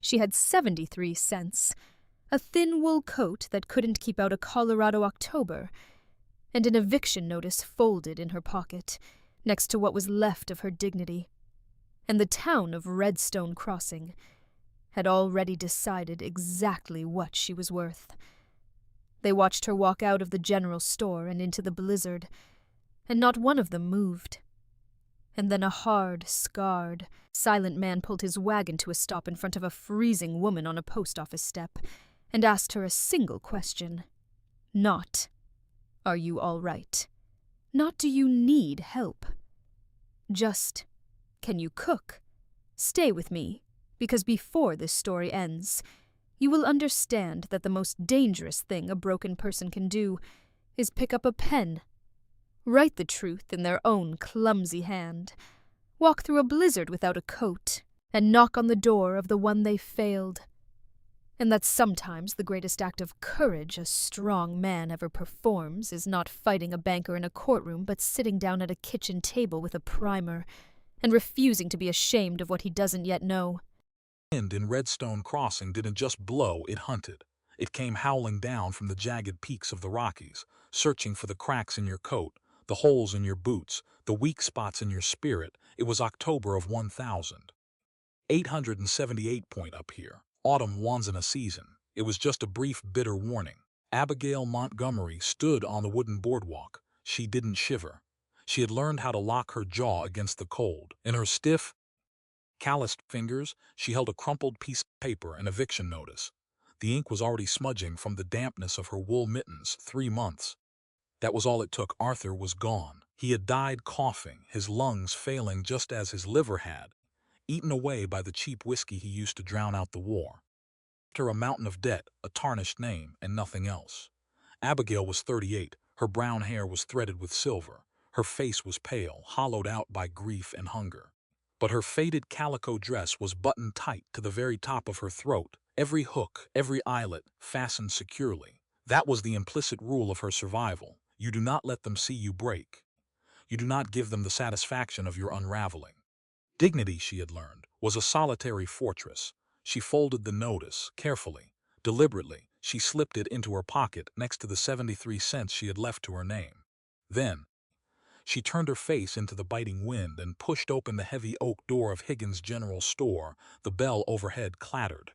She had 73 cents, a thin wool coat that couldn't keep out a Colorado October, and an eviction notice folded in her pocket, next to what was left of her dignity. And the town of Redstone Crossing had already decided exactly what she was worth. They watched her walk out of the general store and into the blizzard, and not one of them moved. And then a hard, scarred, silent man pulled his wagon to a stop in front of a freezing woman on a post office step and asked her a single question. Not, "Are you all right?" Not, "Do you need help?" Just, "Can you cook? Stay with me, because before this story ends, you will understand that the most dangerous thing a broken person can do is pick up a pen, write the truth in their own clumsy hand, walk through a blizzard without a coat, and knock on the door of the one they failed. And that sometimes the greatest act of courage a strong man ever performs is not fighting a banker in a courtroom, but sitting down at a kitchen table with a primer and refusing to be ashamed of what he doesn't yet know. The wind in Redstone Crossing didn't just blow, it hunted. It came howling down from the jagged peaks of the Rockies, searching for the cracks in your coat, the holes in your boots, the weak spots in your spirit. It was October of 1878 point up here. Autumn once in a season. It was just a brief, bitter warning. Abigail Montgomery stood on the wooden boardwalk. She didn't shiver. She had learned how to lock her jaw against the cold. In her stiff, calloused fingers, she held a crumpled piece of paper, an eviction notice. The ink was already smudging from the dampness of her wool mittens. 3 months. That was all it took. Arthur was gone. He had died coughing, his lungs failing just as his liver had, eaten away by the cheap whiskey he used to drown out the war. After a mountain of debt, a tarnished name, and nothing else. Abigail was 38. Her brown hair was threaded with silver. Her face was pale, hollowed out by grief and hunger. But her faded calico dress was buttoned tight to the very top of her throat, every hook, every eyelet fastened securely. That was the implicit rule of her survival. You do not let them see you break. You do not give them the satisfaction of your unraveling. Dignity, she had learned, was a solitary fortress. She folded the notice carefully, deliberately. She slipped it into her pocket next to the 73 cents she had left to her name. Then, she turned her face into the biting wind and pushed open the heavy oak door of Higgins' General Store. The bell overhead clattered.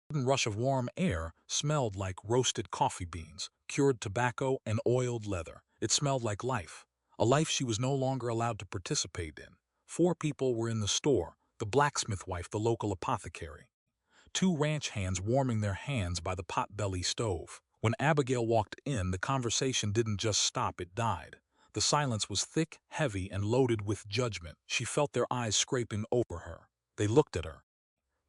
A sudden rush of warm air smelled like roasted coffee beans, cured tobacco, and oiled leather. It smelled like life, a life she was no longer allowed to participate in. 4 people were in the store: the blacksmith wife, the local apothecary, 2 ranch hands warming their hands by the pot-belly stove. When Abigail walked in, the conversation didn't just stop, it died. The silence was thick, heavy, and loaded with judgment. She felt their eyes scraping over her. They looked at her.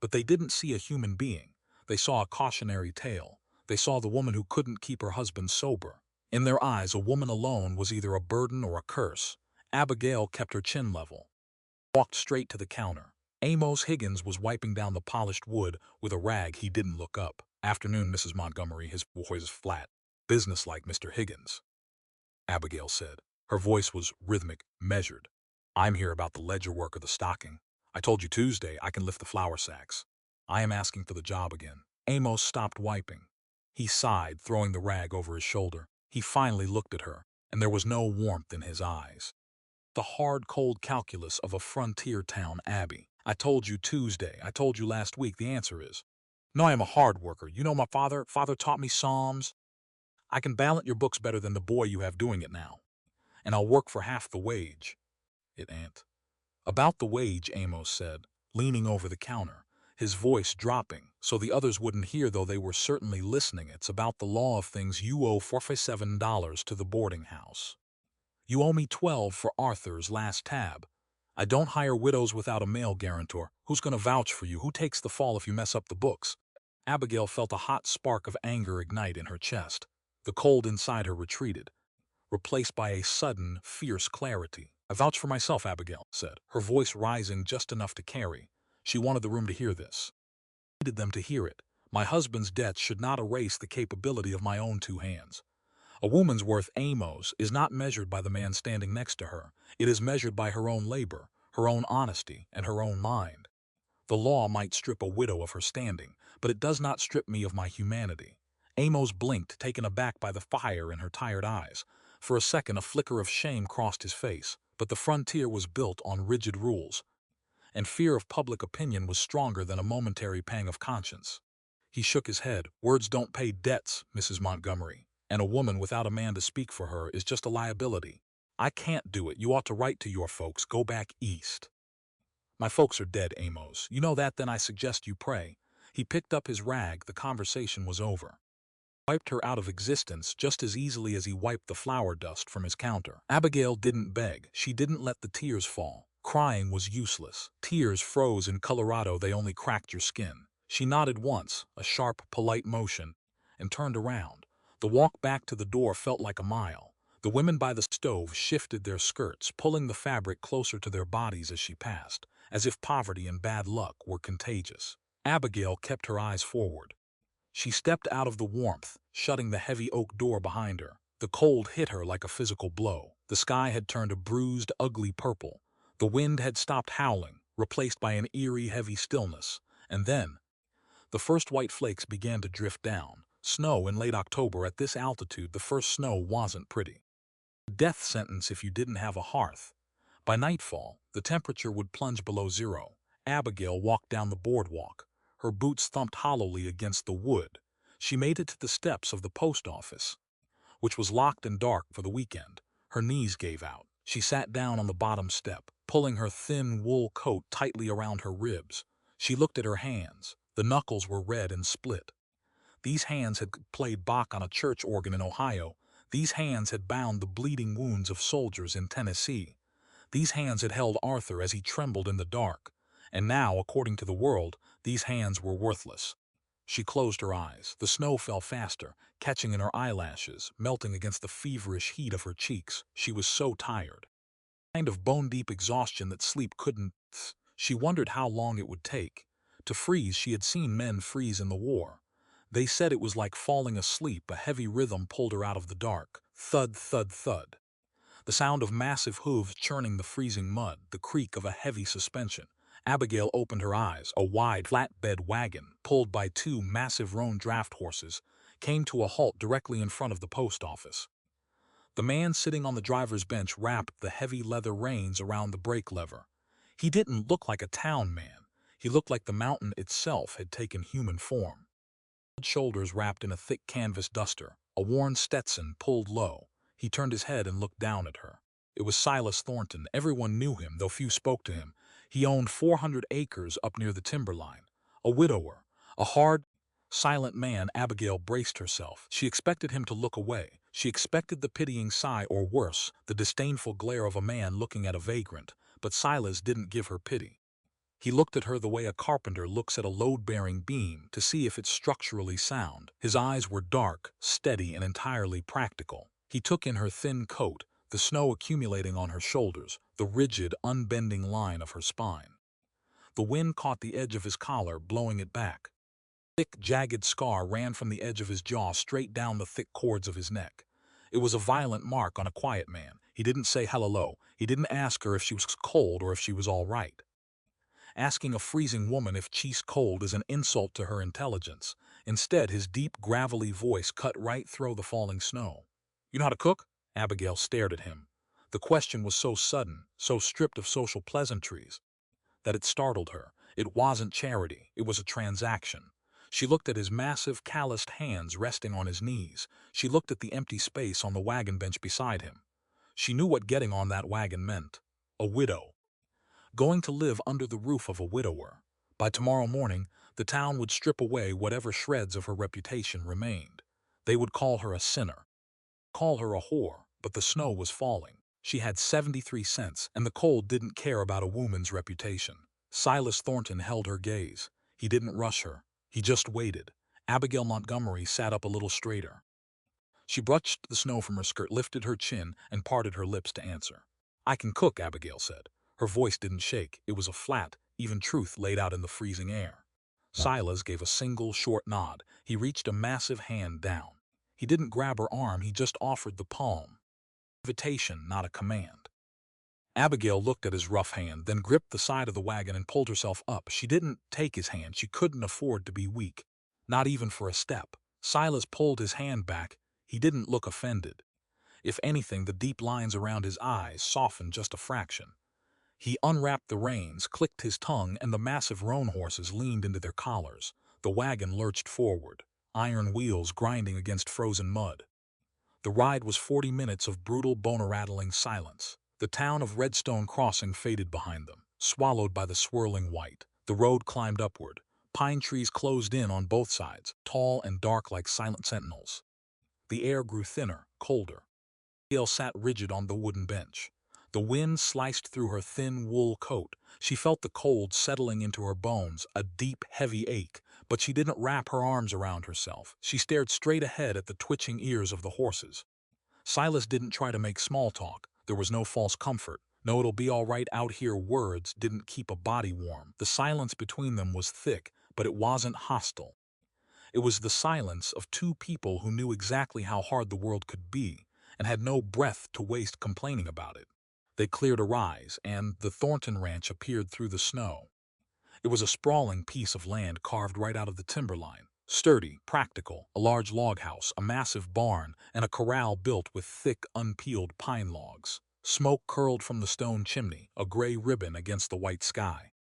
But they didn't see a human being. They saw a cautionary tale. They saw the woman who couldn't keep her husband sober. In their eyes, a woman alone was either a burden or a curse. Abigail kept her chin level, walked straight to the counter. Amos Higgins was wiping down the polished wood with a rag. He didn't look up. "Afternoon, Mrs. Montgomery." His voice flat. "Businesslike, Mr. Higgins," Abigail said. Her voice was rhythmic, measured. "I'm here about the ledger work or the stocking. I told you Tuesday I can lift the flour sacks. I am asking for the job again." Amos stopped wiping. He sighed, throwing the rag over his shoulder. He finally looked at her, and there was no warmth in his eyes. The hard, cold calculus of a frontier town. "Abby, I told you Tuesday. I told you last week. The answer is no. I am a hard worker. You know my father. Father taught me Psalms. I can balance your books better than the boy you have doing it now. And I'll work for half the wage." "It ain't about the wage," Amos said, leaning over the counter, his voice dropping so the others wouldn't hear, though they were certainly listening. "It's about the law of things. You owe $47 to the boarding house. You owe me $12 for Arthur's last tab. I don't hire widows without a male guarantor. Who's going to vouch for you? Who takes the fall if you mess up the books?" Abigail felt a hot spark of anger ignite in her chest. The cold inside her retreated, replaced by a sudden, fierce clarity. "I vouch for myself," Abigail said, her voice rising just enough to carry. She wanted the room to hear this. I needed them to hear it. My husband's debts should not erase the capability of my own 2 hands. A woman's worth, Amos, is not measured by the man standing next to her. It is measured by her own labor, her own honesty, and her own mind. The law might strip a widow of her standing, but it does not strip me of my humanity. Amos blinked, taken aback by the fire in her tired eyes. For a second, a flicker of shame crossed his face, but the frontier was built on rigid rules, and fear of public opinion was stronger than a momentary pang of conscience. He shook his head. Words don't pay debts, Mrs. Montgomery, and a woman without a man to speak for her is just a liability. I can't do it. You ought to write to your folks. Go back east. My folks are dead, Amos. You know that, then I suggest you pray. He picked up his rag. The conversation was over. Wiped her out of existence just as easily as he wiped the flour dust from his counter. Abigail didn't beg. She didn't let the tears fall. Crying was useless. Tears froze in Colorado. They only cracked your skin. She nodded once, a sharp, polite motion, and turned around. The walk back to the door felt like a mile. The women by the stove shifted their skirts, pulling the fabric closer to their bodies as she passed, as if poverty and bad luck were contagious. Abigail kept her eyes forward. She stepped out of the warmth, shutting the heavy oak door behind her. The cold hit her like a physical blow. The sky had turned a bruised, ugly purple. The wind had stopped howling, replaced by an eerie, heavy stillness. And then, the first white flakes began to drift down. Snow in late October at this altitude, the first snow wasn't pretty. A death sentence if you didn't have a hearth. By nightfall, the temperature would plunge below zero. Abigail walked down the boardwalk. Her boots thumped hollowly against the wood. She made it to the steps of the post office, which was locked and dark for the weekend. Her knees gave out. She sat down on the bottom step, pulling her thin wool coat tightly around her ribs. She looked at her hands. The knuckles were red and split. These hands had played Bach on a church organ in Ohio. These hands had bound the bleeding wounds of soldiers in Tennessee. These hands had held Arthur as he trembled in the dark. And now, according to the world, these hands were worthless. She closed her eyes. The snow fell faster, catching in her eyelashes, melting against the feverish heat of her cheeks. She was so tired. A kind of bone-deep exhaustion that sleep couldn't. She wondered how long it would take. To freeze, she had seen men freeze in the war. They said it was like falling asleep. A heavy rhythm pulled her out of the dark. Thud, thud, thud. The sound of massive hooves churning the freezing mud, the creak of a heavy suspension. Abigail opened her eyes. A wide, flatbed wagon, pulled by two massive roan draft horses, came to a halt directly in front of the post office. The man sitting on the driver's bench wrapped the heavy leather reins around the brake lever. He didn't look like a town man. He looked like the mountain itself had taken human form. Shoulders wrapped in a thick canvas duster, a worn Stetson pulled low. He turned his head and looked down at her. It was Silas Thornton. Everyone knew him, though few spoke to him. He owned 400 acres up near the timberline. A widower, a hard, silent man. Abigail braced herself. She expected him to look away. She expected the pitying sigh, or worse, the disdainful glare of a man looking at a vagrant. But Silas didn't give her pity. He looked at her the way a carpenter looks at a load-bearing beam to see if it's structurally sound. His eyes were dark, steady, and entirely practical. He took in her thin coat, the snow accumulating on her shoulders, the rigid, unbending line of her spine. The wind caught the edge of his collar, blowing it back. A thick, jagged scar ran from the edge of his jaw straight down the thick cords of his neck. It was a violent mark on a quiet man. He didn't say hello. He didn't ask her if she was cold or if she was all right. Asking a freezing woman if she's cold is an insult to her intelligence. Instead, his deep, gravelly voice cut right through the falling snow. "You know how to cook?" Abigail stared at him. The question was so sudden, so stripped of social pleasantries, that it startled her. It wasn't charity. It was a transaction. She looked at his massive, calloused hands resting on his knees. She looked at the empty space on the wagon bench beside him. She knew what getting on that wagon meant. A widow. Going to live under the roof of a widower. By tomorrow morning, the town would strip away whatever shreds of her reputation remained. They would call her a sinner, call her a whore, but the snow was falling. She had 73 cents, and the cold didn't care about a woman's reputation. Silas Thornton held her gaze. He didn't rush her. He just waited. Abigail Montgomery sat up a little straighter. She brushed the snow from her skirt, lifted her chin, and parted her lips to answer. "I can cook," Abigail said. Her voice didn't shake. It was a flat, even truth laid out in the freezing air. Silas gave a single, short nod. He reached a massive hand down. He didn't grab her arm, he just offered the palm. Invitation, not a command. Abigail looked at his rough hand, then gripped the side of the wagon and pulled herself up. She didn't take his hand. She couldn't afford to be weak. Not even for a step. Silas pulled his hand back. He didn't look offended. If anything, the deep lines around his eyes softened just a fraction. He unwrapped the reins, clicked his tongue, and the massive roan horses leaned into their collars. The wagon lurched forward, iron wheels grinding against frozen mud. The ride was 40 minutes of brutal, bone-rattling silence. The town of Redstone Crossing faded behind them, swallowed by the swirling white. The road climbed upward. Pine trees closed in on both sides, tall and dark like silent sentinels. The air grew thinner, colder. Gail sat rigid on the wooden bench. The wind sliced through her thin wool coat. She felt the cold settling into her bones, a deep, heavy ache, but she didn't wrap her arms around herself. She stared straight ahead at the twitching ears of the horses. Silas didn't try to make small talk. There was no false comfort. No, it'll be all right out here words didn't keep a body warm. The silence between them was thick, but it wasn't hostile. It was the silence of two people who knew exactly how hard the world could be and had no breath to waste complaining about it. They cleared a rise, and the Thornton Ranch appeared through the snow. It was a sprawling piece of land carved right out of the timberline. Sturdy, practical, a large log house, a massive barn, and a corral built with thick, unpeeled pine logs. Smoke curled from the stone chimney, a gray ribbon against the white sky.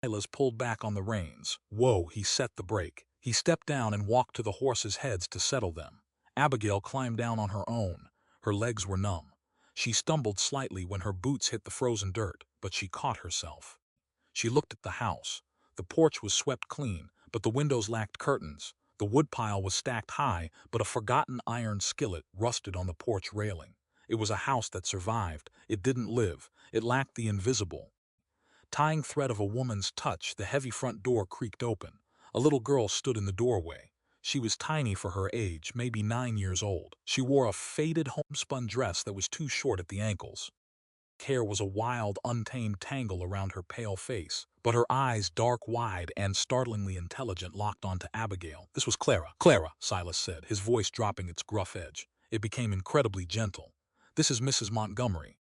Silas pulled back on the reins. Whoa, he set the brake. He stepped down and walked to the horses' heads to settle them. Abigail climbed down on her own. Her legs were numb. She stumbled slightly when her boots hit the frozen dirt, but she caught herself. She looked at the house. The porch was swept clean, but the windows lacked curtains. The woodpile was stacked high, but a forgotten iron skillet rusted on the porch railing. It was a house that survived. It didn't live. It lacked the invisible. Tying thread of a woman's touch, the heavy front door creaked open. A little girl stood in the doorway. She was tiny for her age, maybe 9 years old. She wore a faded homespun dress that was too short at the ankles. Hair was a wild, untamed tangle around her pale face, but her eyes, dark, wide, and startlingly intelligent, locked onto Abigail. This was Clara. Clara, Silas said, his voice dropping its gruff edge. It became incredibly gentle. This is Mrs. Montgomery.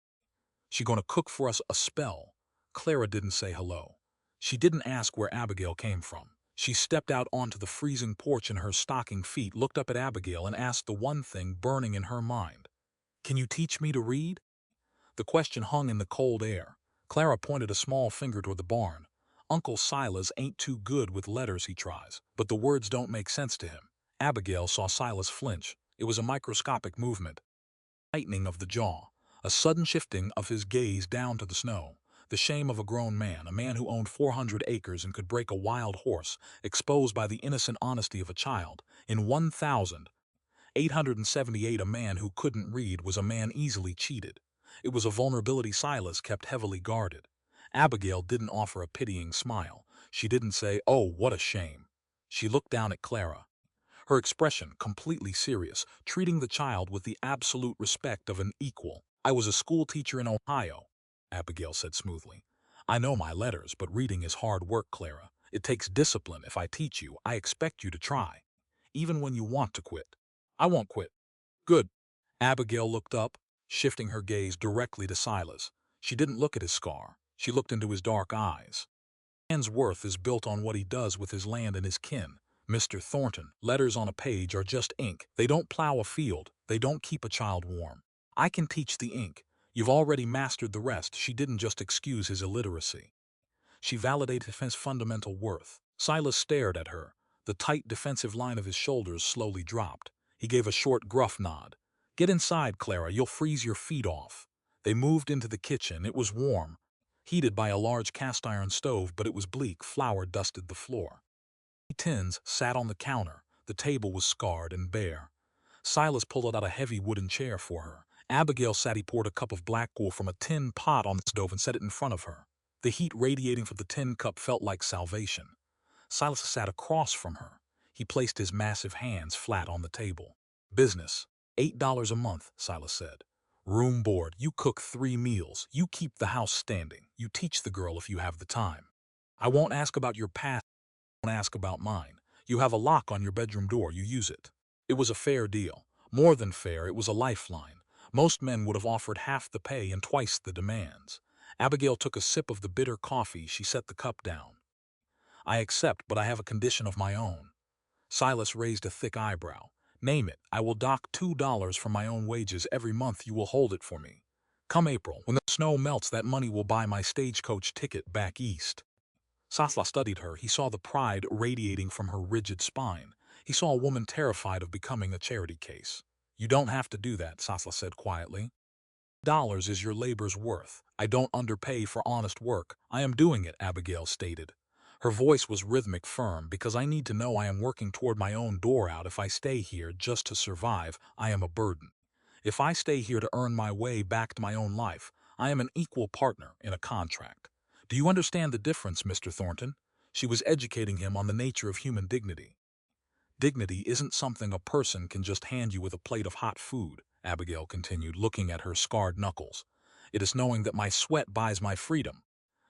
She gonna cook for us a spell. Clara didn't say hello. She didn't ask where Abigail came from. She stepped out onto the freezing porch in her stocking feet, looked up at Abigail, and asked the one thing burning in her mind. Can you teach me to read? The question hung in the cold air. Clara pointed a small finger toward the barn. Uncle Silas ain't too good with letters, he tries, but the words don't make sense to him. Abigail saw Silas flinch. It was a microscopic movement. Tightening of the jaw. A sudden shifting of his gaze down to the snow. The shame of a grown man, a man who owned 400 acres and could break a wild horse, exposed by the innocent honesty of a child. In 1,878, a man who couldn't read was a man easily cheated. It was a vulnerability Silas kept heavily guarded. Abigail didn't offer a pitying smile. She didn't say, "Oh, what a shame." She looked down at Clara. Her expression completely serious, treating the child with the absolute respect of an equal. I was a school teacher in Ohio, Abigail said smoothly. I know my letters, but reading is hard work, Clara. It takes discipline. If I teach you, I expect you to try, even when you want to quit. I won't quit. Good. Abigail looked up, shifting her gaze directly to Silas. She didn't look at his scar. She looked into his dark eyes. A man's worth is built on what he does with his land and his kin. Mr. Thornton, letters on a page are just ink. They don't plow a field. They don't keep a child warm. I can teach the ink. You've already mastered the rest. She didn't just excuse his illiteracy. She validated his fundamental worth. Silas stared at her. The tight defensive line of his shoulders slowly dropped. He gave a short, gruff nod. Get inside, Clara. You'll freeze your feet off. They moved into the kitchen. It was warm, heated by a large cast-iron stove, but it was bleak. Flour dusted the floor. Tins sat on the counter. The table was scarred and bare. Silas pulled out a heavy wooden chair for her. Abigail sat. He poured a cup of black gruel from a tin pot on the stove and set it in front of her. The heat radiating from the tin cup felt like salvation. Silas sat across from her. He placed his massive hands flat on the table. Business. $8 a month, Silas said. Room board. You cook 3 meals. You keep the house standing. You teach the girl if you have the time. I won't ask about your past. I won't ask about mine. You have a lock on your bedroom door. You use it. It was a fair deal. More than fair, it was a lifeline. Most men would have offered half the pay and twice the demands. Abigail took a sip of the bitter coffee. She set the cup down. I accept, but I have a condition of my own. Silas raised a thick eyebrow. Name it. I will dock $2 from my own wages every month. You will hold it for me. Come April, when the snow melts, that money will buy my stagecoach ticket back east. Sasla studied her. He saw the pride radiating from her rigid spine. He saw a woman terrified of becoming a charity case. You don't have to do that, Sasla said quietly. Dollars is your labor's worth. I don't underpay for honest work. I am doing it, Abigail stated. Her voice was rhythmic, firm, because I need to know I am working toward my own door out. If I stay here just to survive, I am a burden. If I stay here to earn my way back to my own life, I am an equal partner in a contract. Do you understand the difference, Mr. Thornton? She was educating him on the nature of human dignity. Dignity isn't something a person can just hand you with a plate of hot food, Abigail continued, looking at her scarred knuckles. It is knowing that my sweat buys my freedom.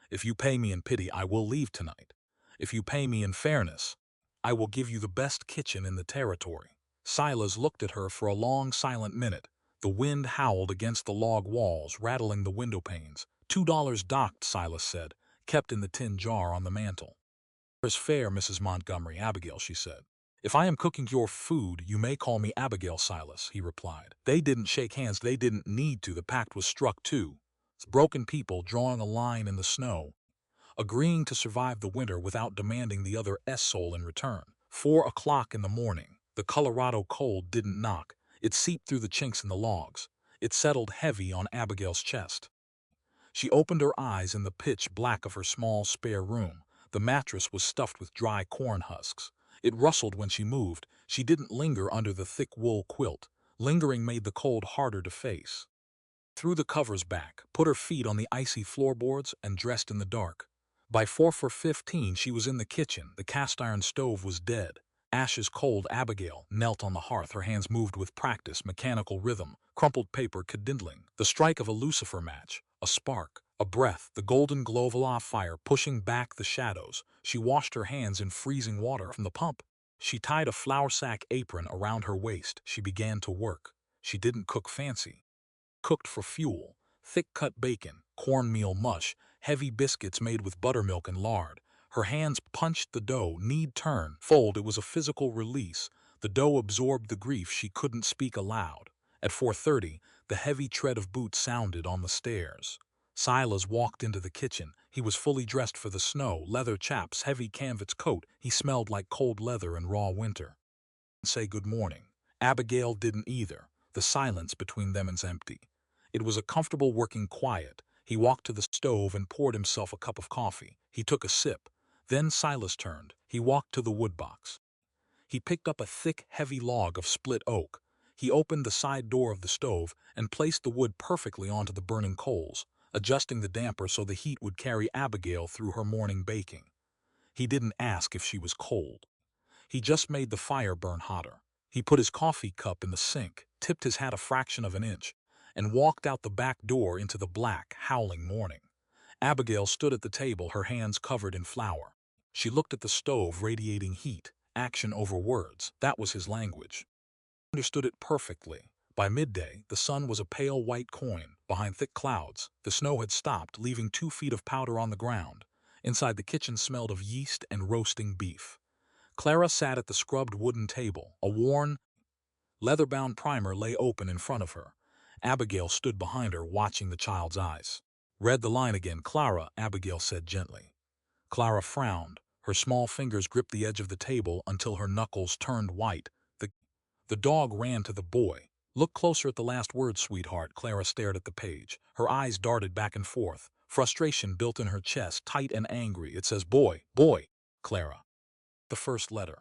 If you pay me in pity, I will leave tonight. If you pay me in fairness, I will give you the best kitchen in the territory. Silas looked at her for a long, silent minute. The wind howled against the log walls, rattling the window panes. $2 docked, Silas said, kept in the tin jar on the mantel. There's fair, Mrs. Montgomery, Abigail, she said. If I am cooking your food, you may call me Abigail, Silas, he replied. They didn't shake hands. They didn't need to. The pact was struck too. Broken people drawing a line in the snow, agreeing to survive the winter without demanding the other's soul in return. 4 o'clock in the morning. The Colorado cold didn't knock. It seeped through the chinks in the logs. It settled heavy on Abigail's chest. She opened her eyes in the pitch black of her small spare room. The mattress was stuffed with dry corn husks. It rustled when she moved. She didn't linger under the thick wool quilt. Lingering made the cold harder to face. Threw the covers back, put her feet on the icy floorboards, and dressed in the dark. By 4:15 she was in the kitchen. The cast-iron stove was dead. Ashes cold. Abigail knelt on the hearth. Her hands moved with practice, mechanical rhythm. Crumpled paper kindling. The strike of a lucifer match. A spark. A breath. The golden glow of a fire pushing back the shadows. She washed her hands in freezing water from the pump. She tied a flour sack apron around her waist. She began to work. She didn't cook fancy. Cooked for fuel. Thick-cut bacon, cornmeal mush, heavy biscuits made with buttermilk and lard. Her hands punched the dough, knead, turn, fold. It was a physical release. The dough absorbed the grief. She couldn't speak aloud. At 4:30, the heavy tread of boots sounded on the stairs. Silas walked into the kitchen. He was fully dressed for the snow, leather chaps, heavy canvas coat. He smelled like cold leather and raw winter. Say good morning. Abigail didn't either. The silence between them was empty. It was a comfortable working quiet. He walked to the stove and poured himself a cup of coffee. He took a sip. Then Silas turned. He walked to the wood box. He picked up a thick, heavy log of split oak. He opened the side door of the stove and placed the wood perfectly onto the burning coals, adjusting the damper so the heat would carry Abigail through her morning baking. He didn't ask if she was cold. He just made the fire burn hotter. He put his coffee cup in the sink, tipped his hat a fraction of an inch, and walked out the back door into the black, howling morning. Abigail stood at the table, her hands covered in flour. She looked at the stove, radiating heat, action over words. That was his language. He understood it perfectly. By midday, the sun was a pale white coin. Behind thick clouds, the snow had stopped, leaving 2 feet of powder on the ground. Inside, the kitchen smelled of yeast and roasting beef. Clara sat at the scrubbed wooden table. A worn, leather-bound primer lay open in front of her. Abigail stood behind her, watching the child's eyes. Read the line again, Clara, Abigail said gently. Clara frowned. Her small fingers gripped the edge of the table until her knuckles turned white. The dog ran to the boy. Look closer at the last word, sweetheart. Clara stared at the page. Her eyes darted back and forth. Frustration built in her chest, tight and angry. It says boy, boy, Clara. The first letter.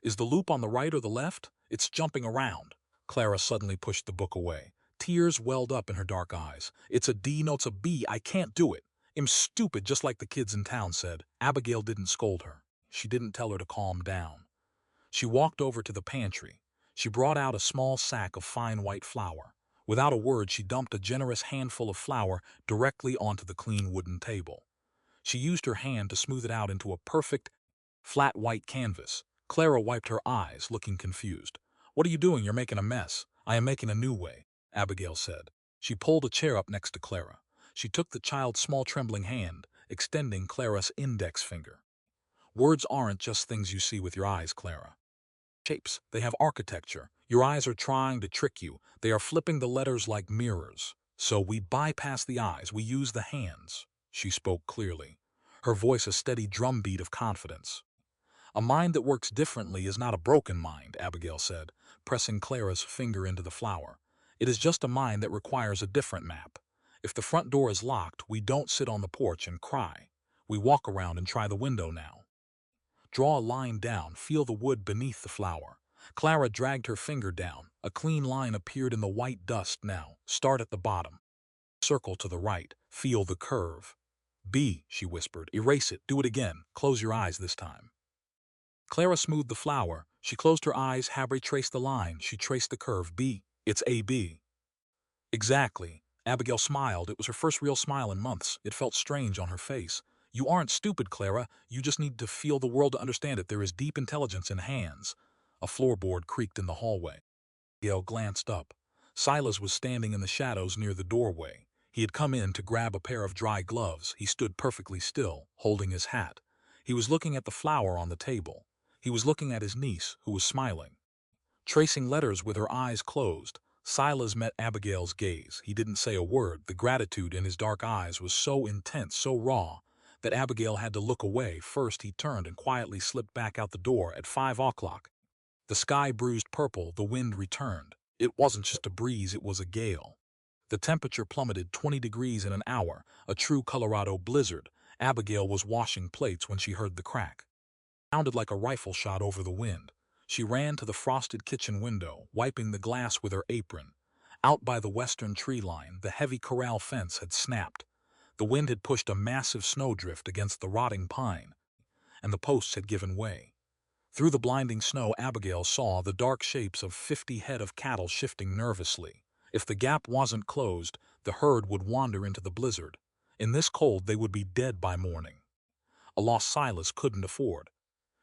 Is the loop on the right or the left? It's jumping around. Clara suddenly pushed the book away. Tears welled up in her dark eyes. It's a D, no, it's a B. I can't do it. I'm stupid, just like the kids in town said. Abigail didn't scold her. She didn't tell her to calm down. She walked over to the pantry. She brought out a small sack of fine white flour. Without a word, she dumped a generous handful of flour directly onto the clean wooden table. She used her hand to smooth it out into a perfect, flat white canvas. Clara wiped her eyes, looking confused. What are you doing? You're making a mess. I am making a new way, Abigail said. She pulled a chair up next to Clara. She took the child's small trembling hand, extending Clara's index finger. Words aren't just things you see with your eyes, Clara. Shapes, they have architecture. Your eyes are trying to trick you. They are flipping the letters like mirrors. So we bypass the eyes, we use the hands. She spoke clearly, her voice a steady drumbeat of confidence. A mind that works differently is not a broken mind, Abigail said, pressing Clara's finger into the flower. It is just a mind that requires a different map. If the front door is locked, we don't sit on the porch and cry. We walk around and try the window now. Draw a line down, feel the wood beneath the flower. Clara dragged her finger down. A clean line appeared in the white dust now. Start at the bottom. Circle to the right. Feel the curve. B, she whispered. Erase it. Do it again. Close your eyes this time. Clara smoothed the flower. She closed her eyes. Harry traced the line. She traced the curve. B. It's AB. Exactly. Abigail smiled. It was her first real smile in months. It felt strange on her face. You aren't stupid, Clara. You just need to feel the world to understand it. There is deep intelligence in hands. A floorboard creaked in the hallway. Abigail glanced up. Silas was standing in the shadows near the doorway. He had come in to grab a pair of dry gloves. He stood perfectly still, holding his hat. He was looking at the flower on the table. He was looking at his niece, who was smiling. Tracing letters with her eyes closed, Silas met Abigail's gaze. He didn't say a word. The gratitude in his dark eyes was so intense, so raw, that Abigail had to look away. First he turned and quietly slipped back out the door at 5 o'clock. The sky bruised purple, the wind returned. It wasn't just a breeze, it was a gale. The temperature plummeted 20 degrees in an hour, a true Colorado blizzard. Abigail was washing plates when she heard the crack. It sounded like a rifle shot over the wind. She ran to the frosted kitchen window, wiping the glass with her apron. Out by the western tree line, the heavy corral fence had snapped. The wind had pushed a massive snowdrift against the rotting pine, and the posts had given way. Through the blinding snow, Abigail saw the dark shapes of 50 head of cattle shifting nervously. If the gap wasn't closed, the herd would wander into the blizzard. In this cold, they would be dead by morning. A loss Silas couldn't afford.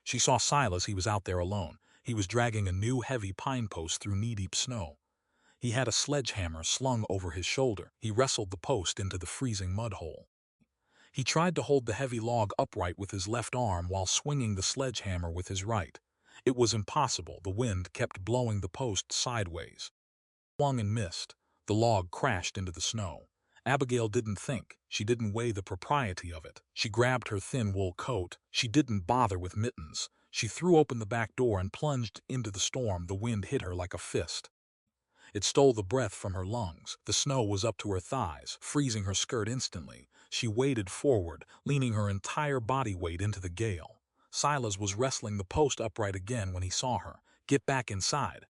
She saw Silas. He was out there alone. He was dragging a new heavy pine post through knee-deep snow. He had a sledgehammer slung over his shoulder. He wrestled the post into the freezing mud hole. He tried to hold the heavy log upright with his left arm while swinging the sledgehammer with his right. It was impossible. The wind kept blowing the post sideways. He swung and missed. The log crashed into the snow. Abigail didn't think. She didn't weigh the propriety of it. She grabbed her thin wool coat. She didn't bother with mittens. She threw open the back door and plunged into the storm. The wind hit her like a fist. It stole the breath from her lungs. The snow was up to her thighs, freezing her skirt instantly. She waded forward, leaning her entire body weight into the gale. Silas was wrestling the post upright again when he saw her. Get back inside.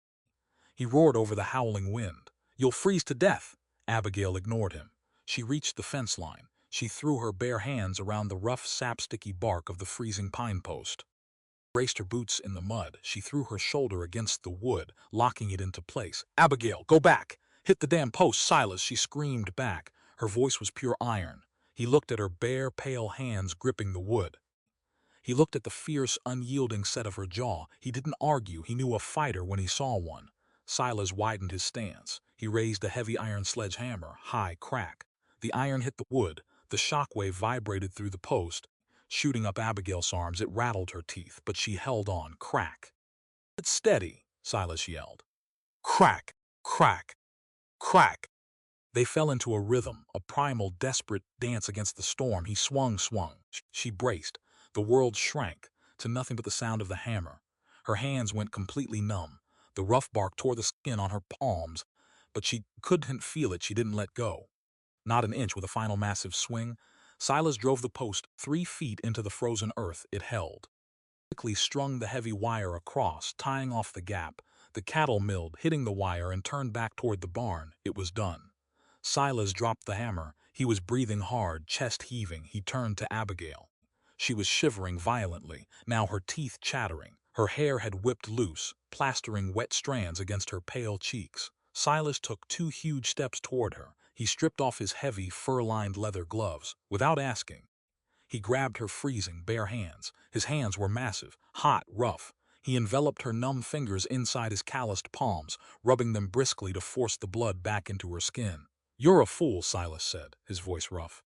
He roared over the howling wind. You'll freeze to death. Abigail ignored him. She reached the fence line. She threw her bare hands around the rough, sap-sticky bark of the freezing pine post. Braced her boots in the mud. She threw her shoulder against the wood, locking it into place. Abigail, go back! Hit the damn post, Silas! She screamed back. Her voice was pure iron. He looked at her bare, pale hands gripping the wood. He looked at the fierce, unyielding set of her jaw. He didn't argue. He knew a fighter when he saw one. Silas widened his stance. He raised a heavy iron sledgehammer. High crack. The iron hit the wood. The shockwave vibrated through the post. Shooting up Abigail's arms, it rattled her teeth, but she held on. Crack. It's steady, Silas yelled. Crack, crack, crack. They fell into a rhythm, a primal, desperate dance against the storm. He swung. She braced. The world shrank to nothing but the sound of the hammer. Her hands went completely numb. The rough bark tore the skin on her palms, but she couldn't feel it. She didn't let go. Not an inch. With a final massive swing, Silas drove the post 3 feet into the frozen earth. It held. Quickly strung the heavy wire across, tying off the gap. The cattle milled, hitting the wire, and turned back toward the barn. It was done. Silas dropped the hammer. He was breathing hard, chest heaving. He turned to Abigail. She was shivering violently, now her teeth chattering. Her hair had whipped loose, plastering wet strands against her pale cheeks. Silas took 2 huge steps toward her. He stripped off his heavy, fur-lined leather gloves. Without asking, he grabbed her freezing, bare hands. His hands were massive, hot, rough. He enveloped her numb fingers inside his calloused palms, rubbing them briskly to force the blood back into her skin. "You're a fool," Silas said, his voice rough.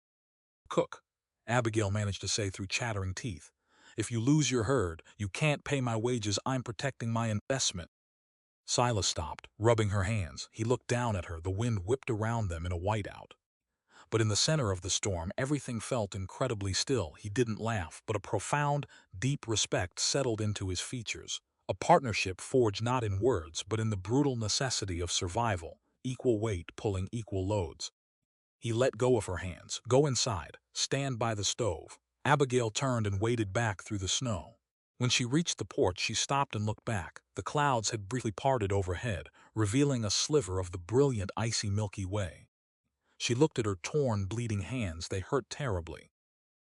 "Cook," Abigail managed to say through chattering teeth. "If you lose your herd, you can't pay my wages. I'm protecting my investment." Silas stopped, rubbing her hands. He looked down at her, the wind whipped around them in a whiteout. But in the center of the storm, everything felt incredibly still. He didn't laugh, but a profound, deep respect settled into his features. A partnership forged not in words, but in the brutal necessity of survival, equal weight pulling equal loads. He let go of her hands. "Go inside. Stand by the stove." Abigail turned and waded back through the snow. When she reached the porch, she stopped and looked back. The clouds had briefly parted overhead, revealing a sliver of the brilliant, icy Milky Way. She looked at her torn, bleeding hands. They hurt terribly.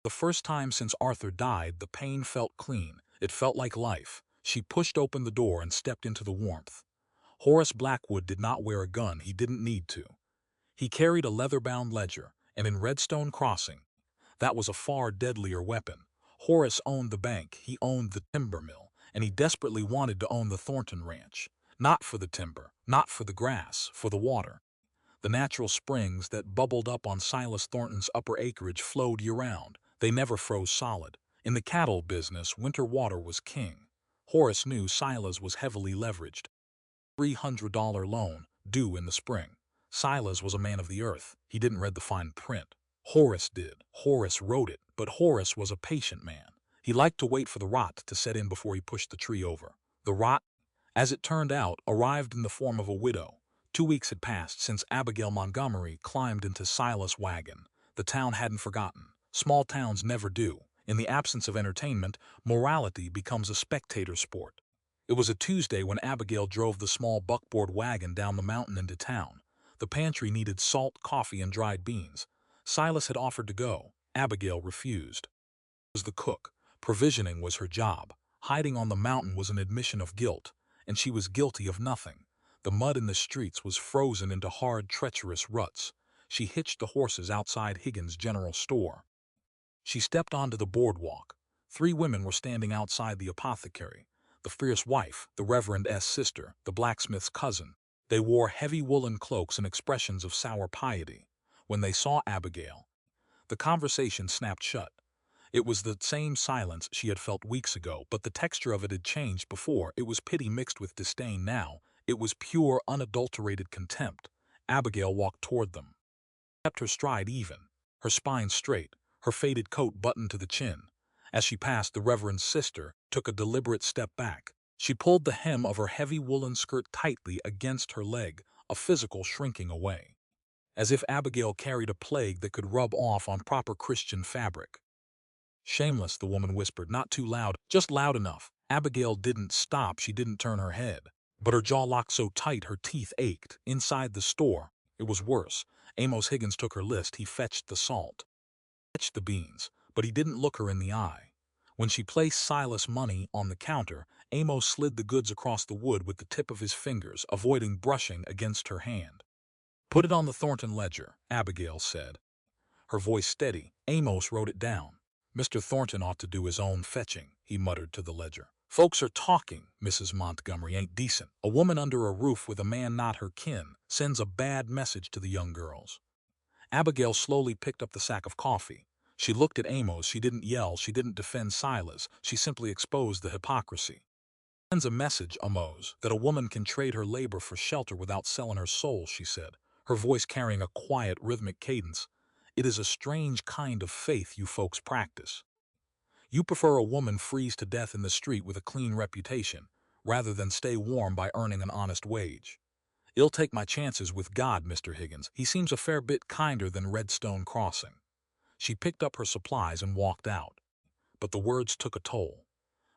The first time since Arthur died, the pain felt clean. It felt like life. She pushed open the door and stepped into the warmth. Horace Blackwood did not wear a gun. He didn't need to. He carried a leather-bound ledger, and in Redstone Crossing, that was a far deadlier weapon. Horace owned the bank, he owned the timber mill, and he desperately wanted to own the Thornton Ranch. Not for the timber, not for the grass, for the water. The natural springs that bubbled up on Silas Thornton's upper acreage flowed year-round. They never froze solid. In the cattle business, winter water was king. Horace knew Silas was heavily leveraged. $300 loan, due in the spring. Silas was a man of the earth. He didn't read the fine print. Horace did. Horace wrote it, but Horace was a patient man. He liked to wait for the rot to set in before he pushed the tree over. The rot, as it turned out, arrived in the form of a widow. 2 weeks had passed since Abigail Montgomery climbed into Silas' wagon. The town hadn't forgotten. Small towns never do. In the absence of entertainment, morality becomes a spectator sport. It was a Tuesday when Abigail drove the small buckboard wagon down the mountain into town. The pantry needed salt, coffee, and dried beans. Silas had offered to go. Abigail refused. She was the cook. Provisioning was her job. Hiding on the mountain was an admission of guilt, and she was guilty of nothing. The mud in the streets was frozen into hard, treacherous ruts. She hitched the horses outside Higgins' general store. She stepped onto the boardwalk. 3 women were standing outside the apothecary. The fierce wife, the Reverend S. sister, the blacksmith's cousin. They wore heavy woolen cloaks and expressions of sour piety. When they saw Abigail, the conversation snapped shut. It was the same silence she had felt weeks ago, but the texture of it had changed before. It was pity mixed with disdain now. It was pure, unadulterated contempt. Abigail walked toward them. She kept her stride even, her spine straight, her faded coat buttoned to the chin. As she passed, the Reverend's sister took a deliberate step back. She pulled the hem of her heavy woolen skirt tightly against her leg, a physical shrinking away. As if Abigail carried a plague that could rub off on proper Christian fabric. "Shameless," the woman whispered, "not too loud, just loud enough." Abigail didn't stop, she didn't turn her head. But her jaw locked so tight her teeth ached. Inside the store, it was worse. Amos Higgins took her list. He fetched the salt, fetched the beans, but he didn't look her in the eye. When she placed Silas' money on the counter, Amos slid the goods across the wood with the tip of his fingers, avoiding brushing against her hand. "Put it on the Thornton ledger," Abigail said, her voice steady. Amos wrote it down. "Mr. Thornton ought to do his own fetching," he muttered to the ledger. "Folks are talking. Mrs. Montgomery ain't decent. A woman under a roof with a man not her kin sends a bad message to the young girls." Abigail slowly picked up the sack of coffee. She looked at Amos. She didn't yell. She didn't defend Silas. She simply exposed the hypocrisy. "Sends a message, Amos, that a woman can trade her labor for shelter without selling her soul," she said, her voice carrying a quiet, rhythmic cadence. "It is a strange kind of faith you folks practice. You prefer a woman freeze to death in the street with a clean reputation, rather than stay warm by earning an honest wage. I'll take my chances with God, Mr. Higgins. He seems a fair bit kinder than Redstone Crossing." She picked up her supplies and walked out. But the words took a toll.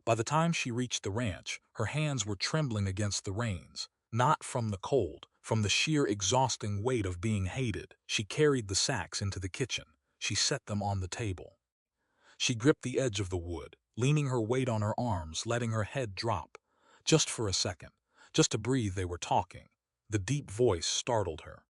By the time she reached the ranch, her hands were trembling against the reins. Not from the cold, from the sheer exhausting weight of being hated. She carried the sacks into the kitchen. She set them on the table. She gripped the edge of the wood, leaning her weight on her arms, letting her head drop. Just for a second, just to breathe. They were talking. The deep voice startled her.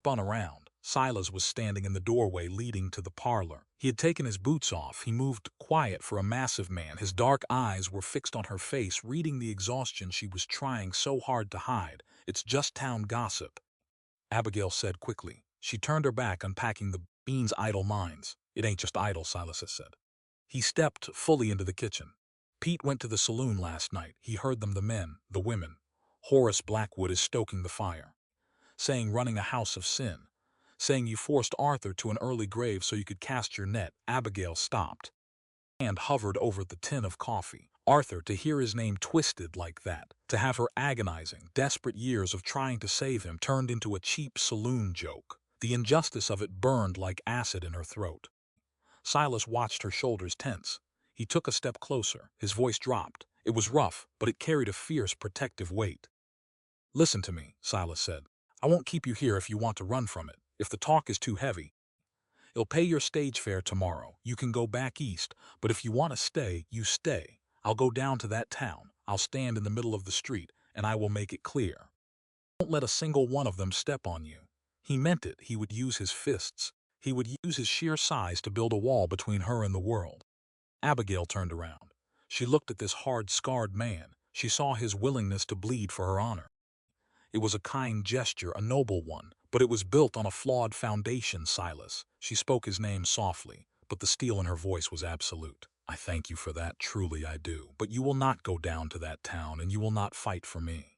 Spun around. Silas was standing in the doorway leading to the parlor. He had taken his boots off. He moved quiet for a massive man. His dark eyes were fixed on her face, reading the exhaustion she was trying so hard to hide. "It's just town gossip," Abigail said quickly. She turned her back, unpacking the beans' idle minds. It ain't just idle, Silas had said. He stepped fully into the kitchen. Pete went to the saloon last night. He heard them, the men, the women. Horace Blackwood is stoking the fire, saying running a house of sin, saying you forced Arthur to an early grave so you could cast your net. Abigail stopped and hovered over the tin of coffee. Arthur, to hear his name twisted like that, to have her agonizing, desperate years of trying to save him turned into a cheap saloon joke. The injustice of it burned like acid in her throat. Silas watched her shoulders tense. He took a step closer. His voice dropped. It was rough, but it carried a fierce, protective weight. Listen to me, Silas said. I won't keep you here if you want to run from it. If the talk is too heavy, it'll pay your stage fare tomorrow. You can go back east, but if you want to stay, you stay. I'll go down to that town. I'll stand in the middle of the street, and I will make it clear. Don't let a single one of them step on you. He meant it. He would use his fists. He would use his sheer size to build a wall between her and the world. Abigail turned around. She looked at this hard, scarred man. She saw his willingness to bleed for her honor. It was a kind gesture, a noble one, but it was built on a flawed foundation, Silas. She spoke his name softly, but the steel in her voice was absolute. I thank you for that, truly I do. But you will not go down to that town, and you will not fight for me.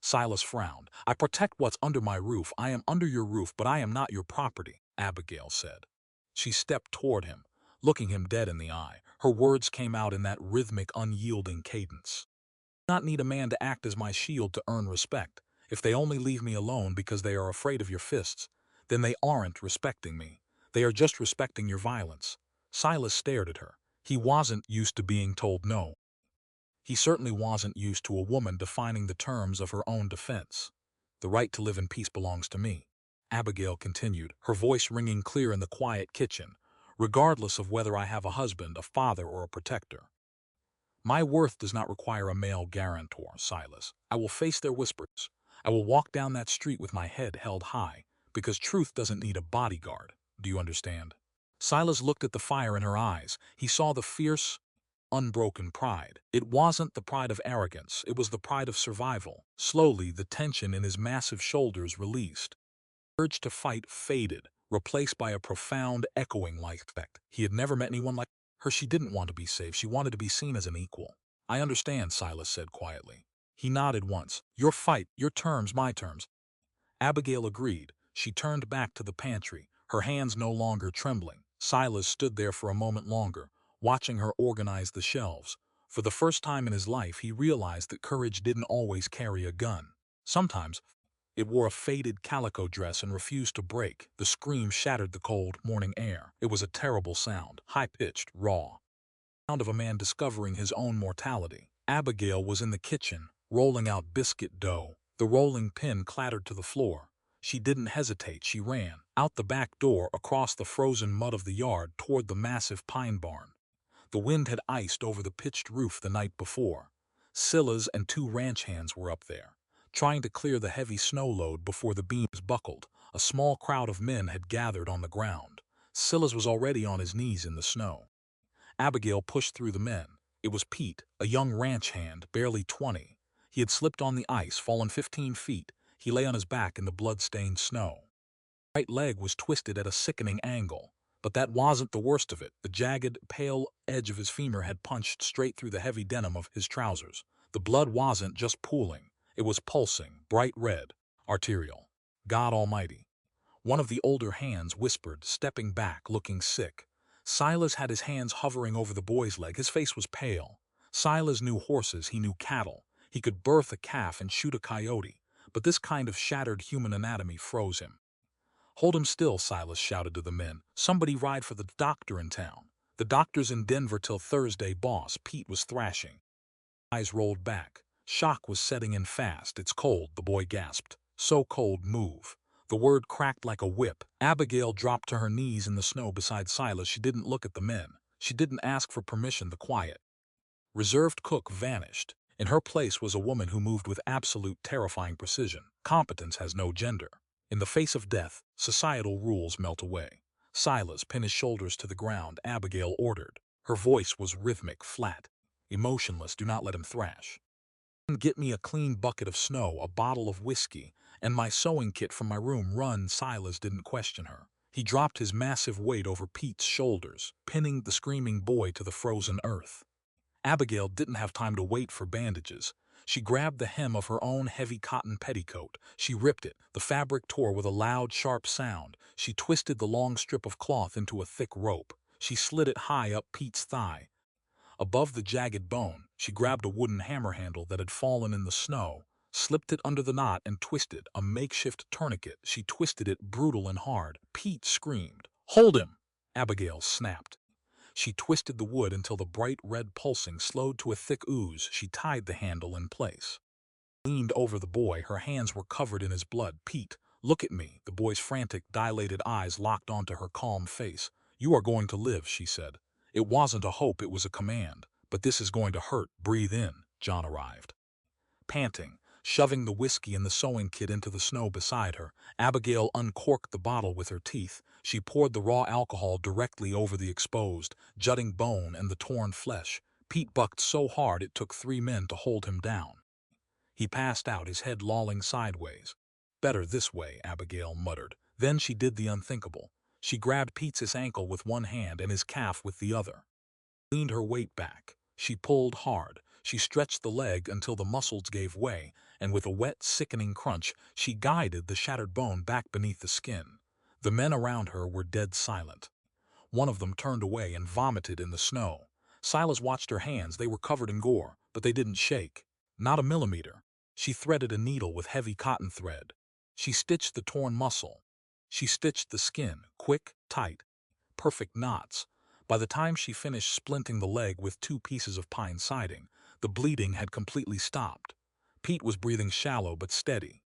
Silas frowned. I protect what's under my roof. I am under your roof, but I am not your property, Abigail said. She stepped toward him, looking him dead in the eye. Her words came out in that rhythmic, unyielding cadence. I do not need a man to act as my shield to earn respect. If they only leave me alone because they are afraid of your fists, then they aren't respecting me. They are just respecting your violence. Silas stared at her. He wasn't used to being told no. He certainly wasn't used to a woman defining the terms of her own defense. The right to live in peace belongs to me, Abigail continued, her voice ringing clear in the quiet kitchen, regardless of whether I have a husband, a father, or a protector. My worth does not require a male guarantor, Silas. I will face their whispers. I will walk down that street with my head held high, because truth doesn't need a bodyguard. Do you understand? Silas looked at the fire in her eyes. He saw the fierce, unbroken pride. It wasn't the pride of arrogance, it was the pride of survival. Slowly, the tension in his massive shoulders released. The urge to fight faded, replaced by a profound, echoing respect. He had never met anyone like her. She didn't want to be saved, she wanted to be seen as an equal. I understand, Silas said quietly. He nodded once. Your fight, your terms, my terms. Abigail agreed. She turned back to the pantry, her hands no longer trembling. Silas stood there for a moment longer, watching her organize the shelves. For the first time in his life, he realized that courage didn't always carry a gun. Sometimes, it wore a faded calico dress and refused to break. The scream shattered the cold morning air. It was a terrible sound, high-pitched, raw. The sound of a man discovering his own mortality. Abigail was in the kitchen, rolling out biscuit dough. The rolling pin clattered to the floor. She didn't hesitate. She ran out the back door, across the frozen mud of the yard, toward the massive pine barn. The wind had iced over the pitched roof the night before. Silas and 2 ranch hands were up there, trying to clear the heavy snow load before the beams buckled. A small crowd of men had gathered on the ground. Silas was already on his knees in the snow. Abigail pushed through the men. It was Pete, a young ranch hand, barely 20. He had slipped on the ice, fallen 15 feet. He lay on his back in the blood-stained snow. His right leg was twisted at a sickening angle. But that wasn't the worst of it. The jagged, pale edge of his femur had punched straight through the heavy denim of his trousers. The blood wasn't just pooling. It was pulsing, bright red, arterial. God Almighty. One of the older hands whispered, stepping back, looking sick. Silas had his hands hovering over the boy's leg. His face was pale. Silas knew horses, he knew cattle. He could birth a calf and shoot a coyote. But this kind of shattered human anatomy froze him. Hold him still, Silas shouted to the men. Somebody ride for the doctor in town. The doctor's in Denver till Thursday, boss. Pete was thrashing. Eyes rolled back. Shock was setting in fast. It's cold, the boy gasped. So cold, move. The word cracked like a whip. Abigail dropped to her knees in the snow beside Silas. She didn't look at the men. She didn't ask for permission. The quiet, reserved cook vanished. In her place was a woman who moved with absolute terrifying precision. Competence has no gender. In the face of death, societal rules melt away. Silas pinned his shoulders to the ground. Abigail ordered. Her voice was rhythmic, flat, emotionless. Do not let him thrash. Get me a clean bucket of snow, a bottle of whiskey, And my sewing kit from my room. Run, Silas didn't question her. He dropped his massive weight over Pete's shoulders, pinning the screaming boy to the frozen earth. Abigail didn't have time to wait for bandages. She grabbed the hem of her own heavy cotton petticoat. She ripped it. The fabric tore with a loud, sharp sound. She twisted the long strip of cloth into a thick rope. She slid it high up Pete's thigh. Above the jagged bone, she grabbed a wooden hammer handle that had fallen in the snow, slipped it under the knot and twisted a makeshift tourniquet. She twisted it brutal and hard. Pete screamed. "Hold him!" Abigail snapped. She twisted the wood until the bright red pulsing slowed to a thick ooze. She tied the handle in place. Leaned over the boy. Her hands were covered in his blood. "Pete, look at me." The boy's frantic, dilated eyes locked onto her calm face. "You are going to live," she said. It wasn't a hope, it was a command. "But this is going to hurt. Breathe in." John arrived. Panting, shoving the whiskey and the sewing kit into the snow beside her, Abigail uncorked the bottle with her teeth. She poured the raw alcohol directly over the exposed, jutting bone and the torn flesh. Pete bucked so hard it took 3 men to hold him down. He passed out, his head lolling sideways. "Better this way," Abigail muttered. Then she did the unthinkable. She grabbed Pete's ankle with one hand and his calf with the other. Leaned her weight back. She pulled hard. She stretched the leg until the muscles gave way, and with a wet, sickening crunch, she guided the shattered bone back beneath the skin. The men around her were dead silent. One of them turned away and vomited in the snow. Silas watched her hands. They were covered in gore, but they didn't shake. Not a millimeter. She threaded a needle with heavy cotton thread. She stitched the torn muscle. She stitched the skin, quick, tight, perfect knots. By the time she finished splinting the leg with 2 pieces of pine siding, the bleeding had completely stopped. Pete was breathing shallow but steady.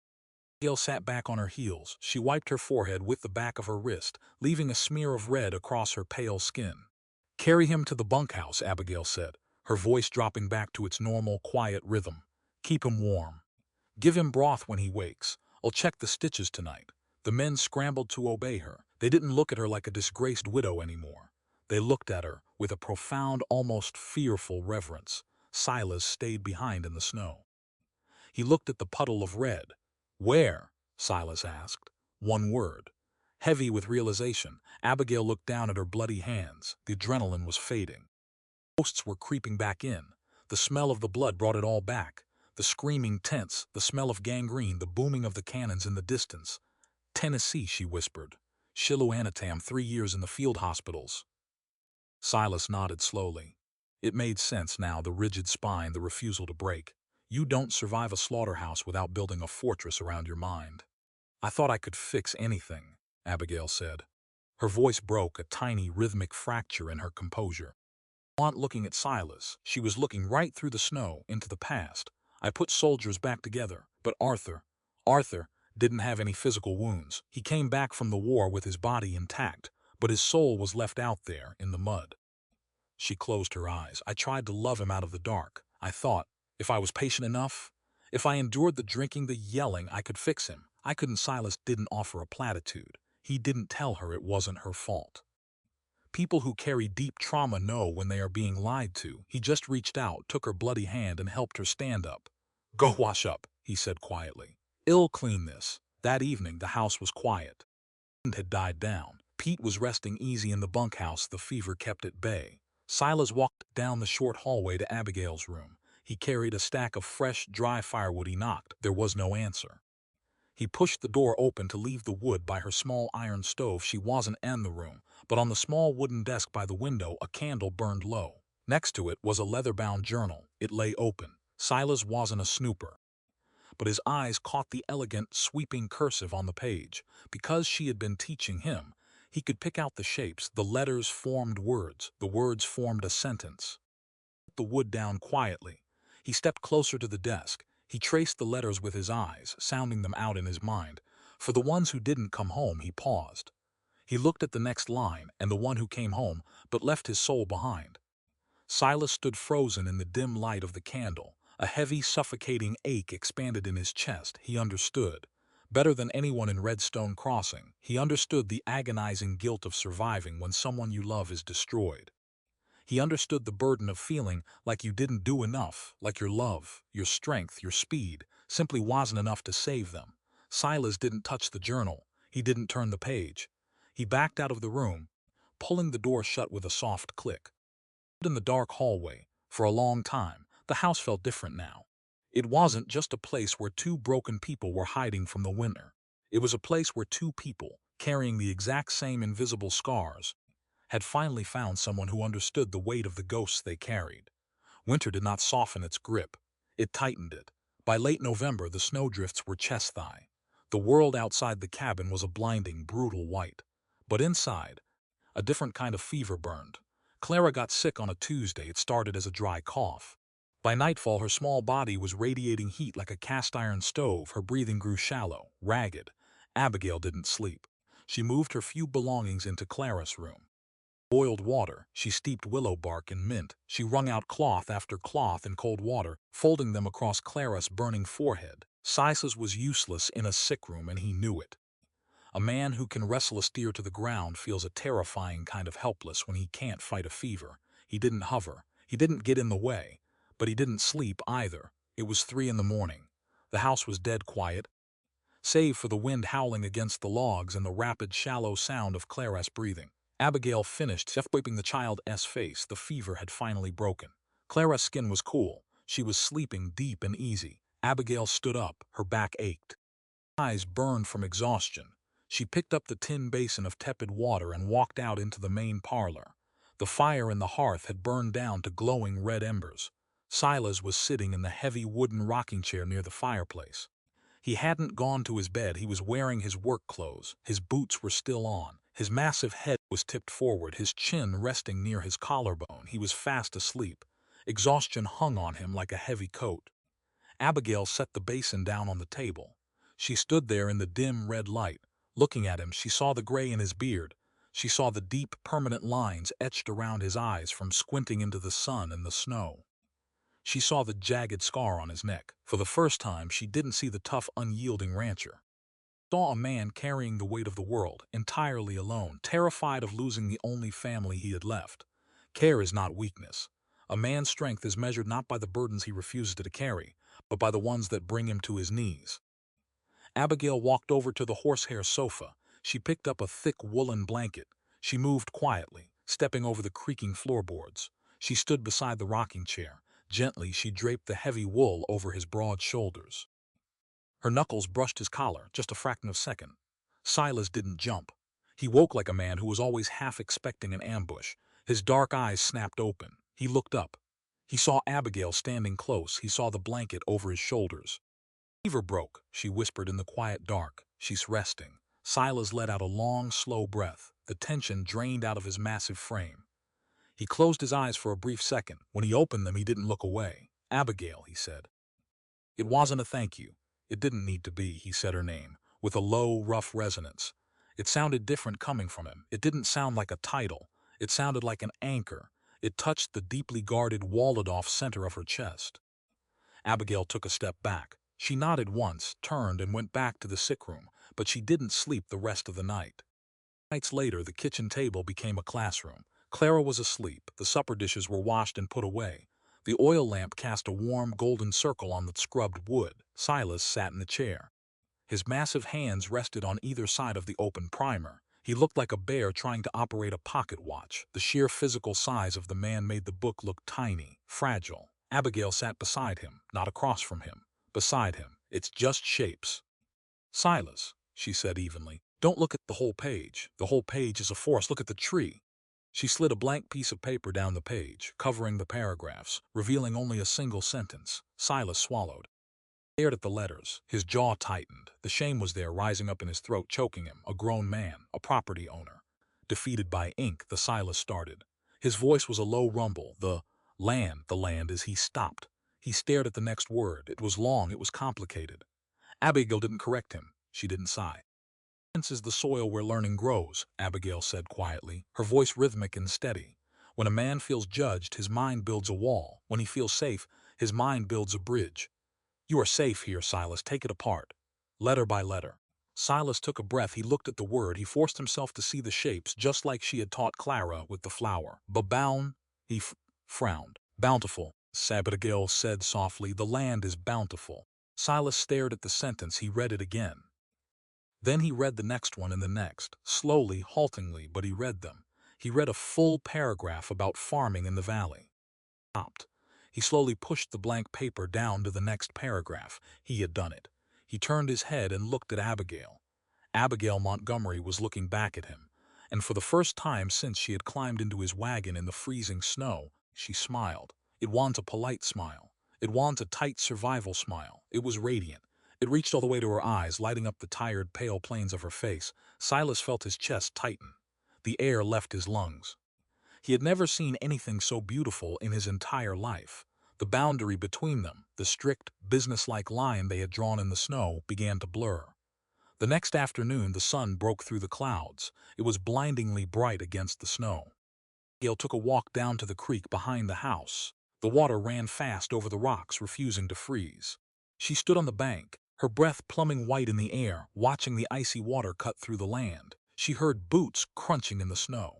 Gail sat back on her heels. She wiped her forehead with the back of her wrist, leaving a smear of red across her pale skin. "Carry him to the bunkhouse," Abigail said, her voice dropping back to its normal, quiet rhythm. "Keep him warm. Give him broth when he wakes. I'll check the stitches tonight." The men scrambled to obey her. They didn't look at her like a disgraced widow anymore. They looked at her with a profound, almost fearful reverence. Silas stayed behind in the snow. He looked at the puddle of red. "Where?" Silas asked. One word. Heavy with realization, Abigail looked down at her bloody hands. The adrenaline was fading. Ghosts were creeping back in. The smell of the blood brought it all back. The screaming tents, the smell of gangrene, the booming of the cannons in the distance. "Tennessee," she whispered. "Shiloh-Anatam, 3 years in the field hospitals." Silas nodded slowly. It made sense now, the rigid spine, the refusal to break. "You don't survive a slaughterhouse without building a fortress around your mind." "I thought I could fix anything," Abigail said. Her voice broke, a tiny rhythmic fracture in her composure. Not looking at Silas, she was looking right through the snow, into the past. "I put soldiers back together, but Arthur didn't have any physical wounds. He came back from the war with his body intact, but his soul was left out there in the mud." She closed her eyes. "I tried to love him out of the dark. I thought, if I was patient enough, if I endured the drinking, the yelling, I could fix him. I couldn't." Silas didn't offer a platitude. He didn't tell her it wasn't her fault. People who carry deep trauma know when they are being lied to. He just reached out, took her bloody hand, and helped her stand up. "Go wash up," he said quietly. "I'll clean this." That evening, the house was quiet. The wind had died down. Pete was resting easy in the bunkhouse, the fever kept at bay. Silas walked down the short hallway to Abigail's room. He carried a stack of fresh, dry firewood. He knocked. There was no answer. He pushed the door open to leave the wood by her small iron stove. She wasn't in the room, but on the small wooden desk by the window, a candle burned low. Next to it was a leather-bound journal. It lay open. Silas wasn't a snooper, but his eyes caught the elegant, sweeping cursive on the page. Because she had been teaching him, he could pick out the shapes. The letters formed words. The words formed a sentence. He put the wood down quietly. He stepped closer to the desk. He traced the letters with his eyes, sounding them out in his mind. For the ones who didn't come home, he paused. He looked at the next line, and the one who came home, but left his soul behind. Silas stood frozen in the dim light of the candle. A heavy, suffocating ache expanded in his chest. He understood. Better than anyone in Redstone Crossing, he understood the agonizing guilt of surviving when someone you love is destroyed. He understood the burden of feeling like you didn't do enough, like your love, your strength, your speed simply wasn't enough to save them. Silas didn't touch the journal. He didn't turn the page. He backed out of the room, pulling the door shut with a soft click. In the dark hallway, for a long time, the house felt different now. It wasn't just a place where two broken people were hiding from the winter. It was a place where two people, carrying the exact same invisible scars, had finally found someone who understood the weight of the ghosts they carried. Winter did not soften its grip. It tightened it. By late November, the snowdrifts were chest-high. The world outside the cabin was a blinding, brutal white. But inside, a different kind of fever burned. Clara got sick on a Tuesday. It started as a dry cough. By nightfall, her small body was radiating heat like a cast-iron stove. Her breathing grew shallow, ragged. Abigail didn't sleep. She moved her few belongings into Clara's room. Boiled water, she steeped willow bark in mint. She wrung out cloth after cloth in cold water, folding them across Clara's burning forehead. Silas was useless in a sick room, and he knew it. A man who can wrestle a steer to the ground feels a terrifying kind of helpless when he can't fight a fever. He didn't hover. He didn't get in the way. But he didn't sleep either. It was 3 in the morning. The house was dead quiet, save for the wind howling against the logs and the rapid, shallow sound of Clara's breathing. Abigail finished wiping the child's face. The fever had finally broken. Clara's skin was cool. She was sleeping deep and easy. Abigail stood up. Her back ached. Her eyes burned from exhaustion. She picked up the tin basin of tepid water and walked out into the main parlor. The fire in the hearth had burned down to glowing red embers. Silas was sitting in the heavy wooden rocking chair near the fireplace. He hadn't gone to his bed. He was wearing his work clothes. His boots were still on. His massive head was tipped forward, his chin resting near his collarbone. He was fast asleep. Exhaustion hung on him like a heavy coat. Abigail set the basin down on the table. She stood there in the dim red light. Looking at him, she saw the gray in his beard. She saw the deep, permanent lines etched around his eyes from squinting into the sun and the snow. She saw the jagged scar on his neck. For the first time, she didn't see the tough, unyielding rancher. She saw a man carrying the weight of the world, entirely alone, terrified of losing the only family he had left. Care is not weakness. A man's strength is measured not by the burdens he refuses to carry, but by the ones that bring him to his knees. Abigail walked over to the horsehair sofa. She picked up a thick woolen blanket. She moved quietly, stepping over the creaking floorboards. She stood beside the rocking chair. Gently, she draped the heavy wool over his broad shoulders. Her knuckles brushed his collar, just a fraction of a second. Silas didn't jump. He woke like a man who was always half expecting an ambush. His dark eyes snapped open. He looked up. He saw Abigail standing close. He saw the blanket over his shoulders. "Fever broke," she whispered in the quiet dark. "She's resting." Silas let out a long, slow breath. The tension drained out of his massive frame. He closed his eyes for a brief second. When he opened them, he didn't look away. "Abigail," he said. It wasn't a thank you. It didn't need to be. He said her name, with a low, rough resonance. It sounded different coming from him. It didn't sound like a title. It sounded like an anchor. It touched the deeply guarded, walled-off center of her chest. Abigail took a step back. She nodded once, turned, and went back to the sick room, but she didn't sleep the rest of the night. Nights later, the kitchen table became a classroom. Clara was asleep. The supper dishes were washed and put away. The oil lamp cast a warm, golden circle on the scrubbed wood. Silas sat in the chair. His massive hands rested on either side of the open primer. He looked like a bear trying to operate a pocket watch. The sheer physical size of the man made the book look tiny, fragile. Abigail sat beside him, not across from him. Beside him. "It's just shapes." "Silas," she said evenly, "don't look at the whole page. The whole page is a forest. Look at the tree." She slid a blank piece of paper down the page, covering the paragraphs, revealing only a single sentence. Silas swallowed. He stared at the letters. His jaw tightened. The shame was there, rising up in his throat, choking him. A grown man, a property owner. Defeated by ink, the Silas started. His voice was a low rumble. The land as he stopped. He stared at the next word. It was long, it was complicated. Abigail didn't correct him. She didn't sigh. "This is the soil where learning grows," Abigail said quietly, her voice rhythmic and steady. "When a man feels judged, his mind builds a wall. When he feels safe, his mind builds a bridge. You are safe here, Silas. Take it apart. Letter by letter." Silas took a breath. He looked at the word. He forced himself to see the shapes, just like she had taught Clara with the flower. "Babown," he frowned. "Bountiful," Abigail said softly. "The land is bountiful." Silas stared at the sentence. He read it again. Then he read the next one and the next, slowly, haltingly, but he read them. He read a full paragraph about farming in the valley. Stopped. He slowly pushed the blank paper down to the next paragraph. He had done it. He turned his head and looked at Abigail. Abigail Montgomery was looking back at him, and for the first time since she had climbed into his wagon in the freezing snow, she smiled. It wasn't a polite smile. It wasn't a tight survival smile. It was radiant. It reached all the way to her eyes, lighting up the tired, pale planes of her face. Silas felt his chest tighten. The air left his lungs. He had never seen anything so beautiful in his entire life. The boundary between them, the strict, businesslike line they had drawn in the snow, began to blur. The next afternoon the sun broke through the clouds. It was blindingly bright against the snow. Gail took a walk down to the creek behind the house. The water ran fast over the rocks, refusing to freeze. She stood on the bank, her breath plumbing white in the air, watching the icy water cut through the land. She heard boots crunching in the snow.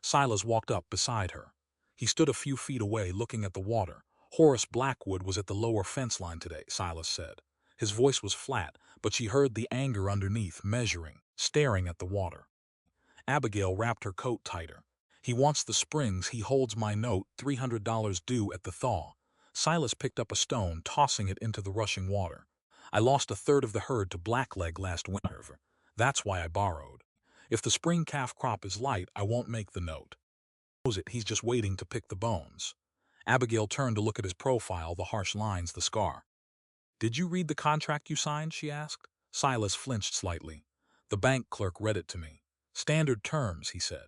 Silas walked up beside her. He stood a few feet away, looking at the water. Horace Blackwood was at the lower fence line today, Silas said. His voice was flat, but she heard the anger underneath, measuring, staring at the water. Abigail wrapped her coat tighter. He wants the springs. He holds my note, $300 due at the thaw. Silas picked up a stone, tossing it into the rushing water. I lost a third of the herd to blackleg last winter. That's why I borrowed. If the spring calf crop is light, I won't make the note. Knows it, he's just waiting to pick the bones. Abigail turned to look at his profile, the harsh lines, the scar. Did you read the contract you signed? She asked. Silas flinched slightly. The bank clerk read it to me. Standard terms, he said.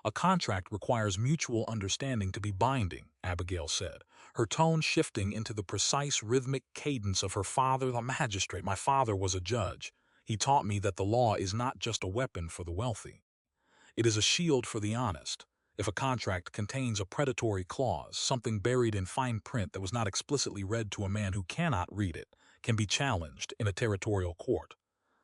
A contract requires mutual understanding to be binding, Abigail said, her tone shifting into the precise rhythmic cadence of her father, the magistrate. My father was a judge. He taught me that the law is not just a weapon for the wealthy. It is a shield for the honest. If a contract contains a predatory clause, something buried in fine print that was not explicitly read to a man who cannot read it, can be challenged in a territorial court.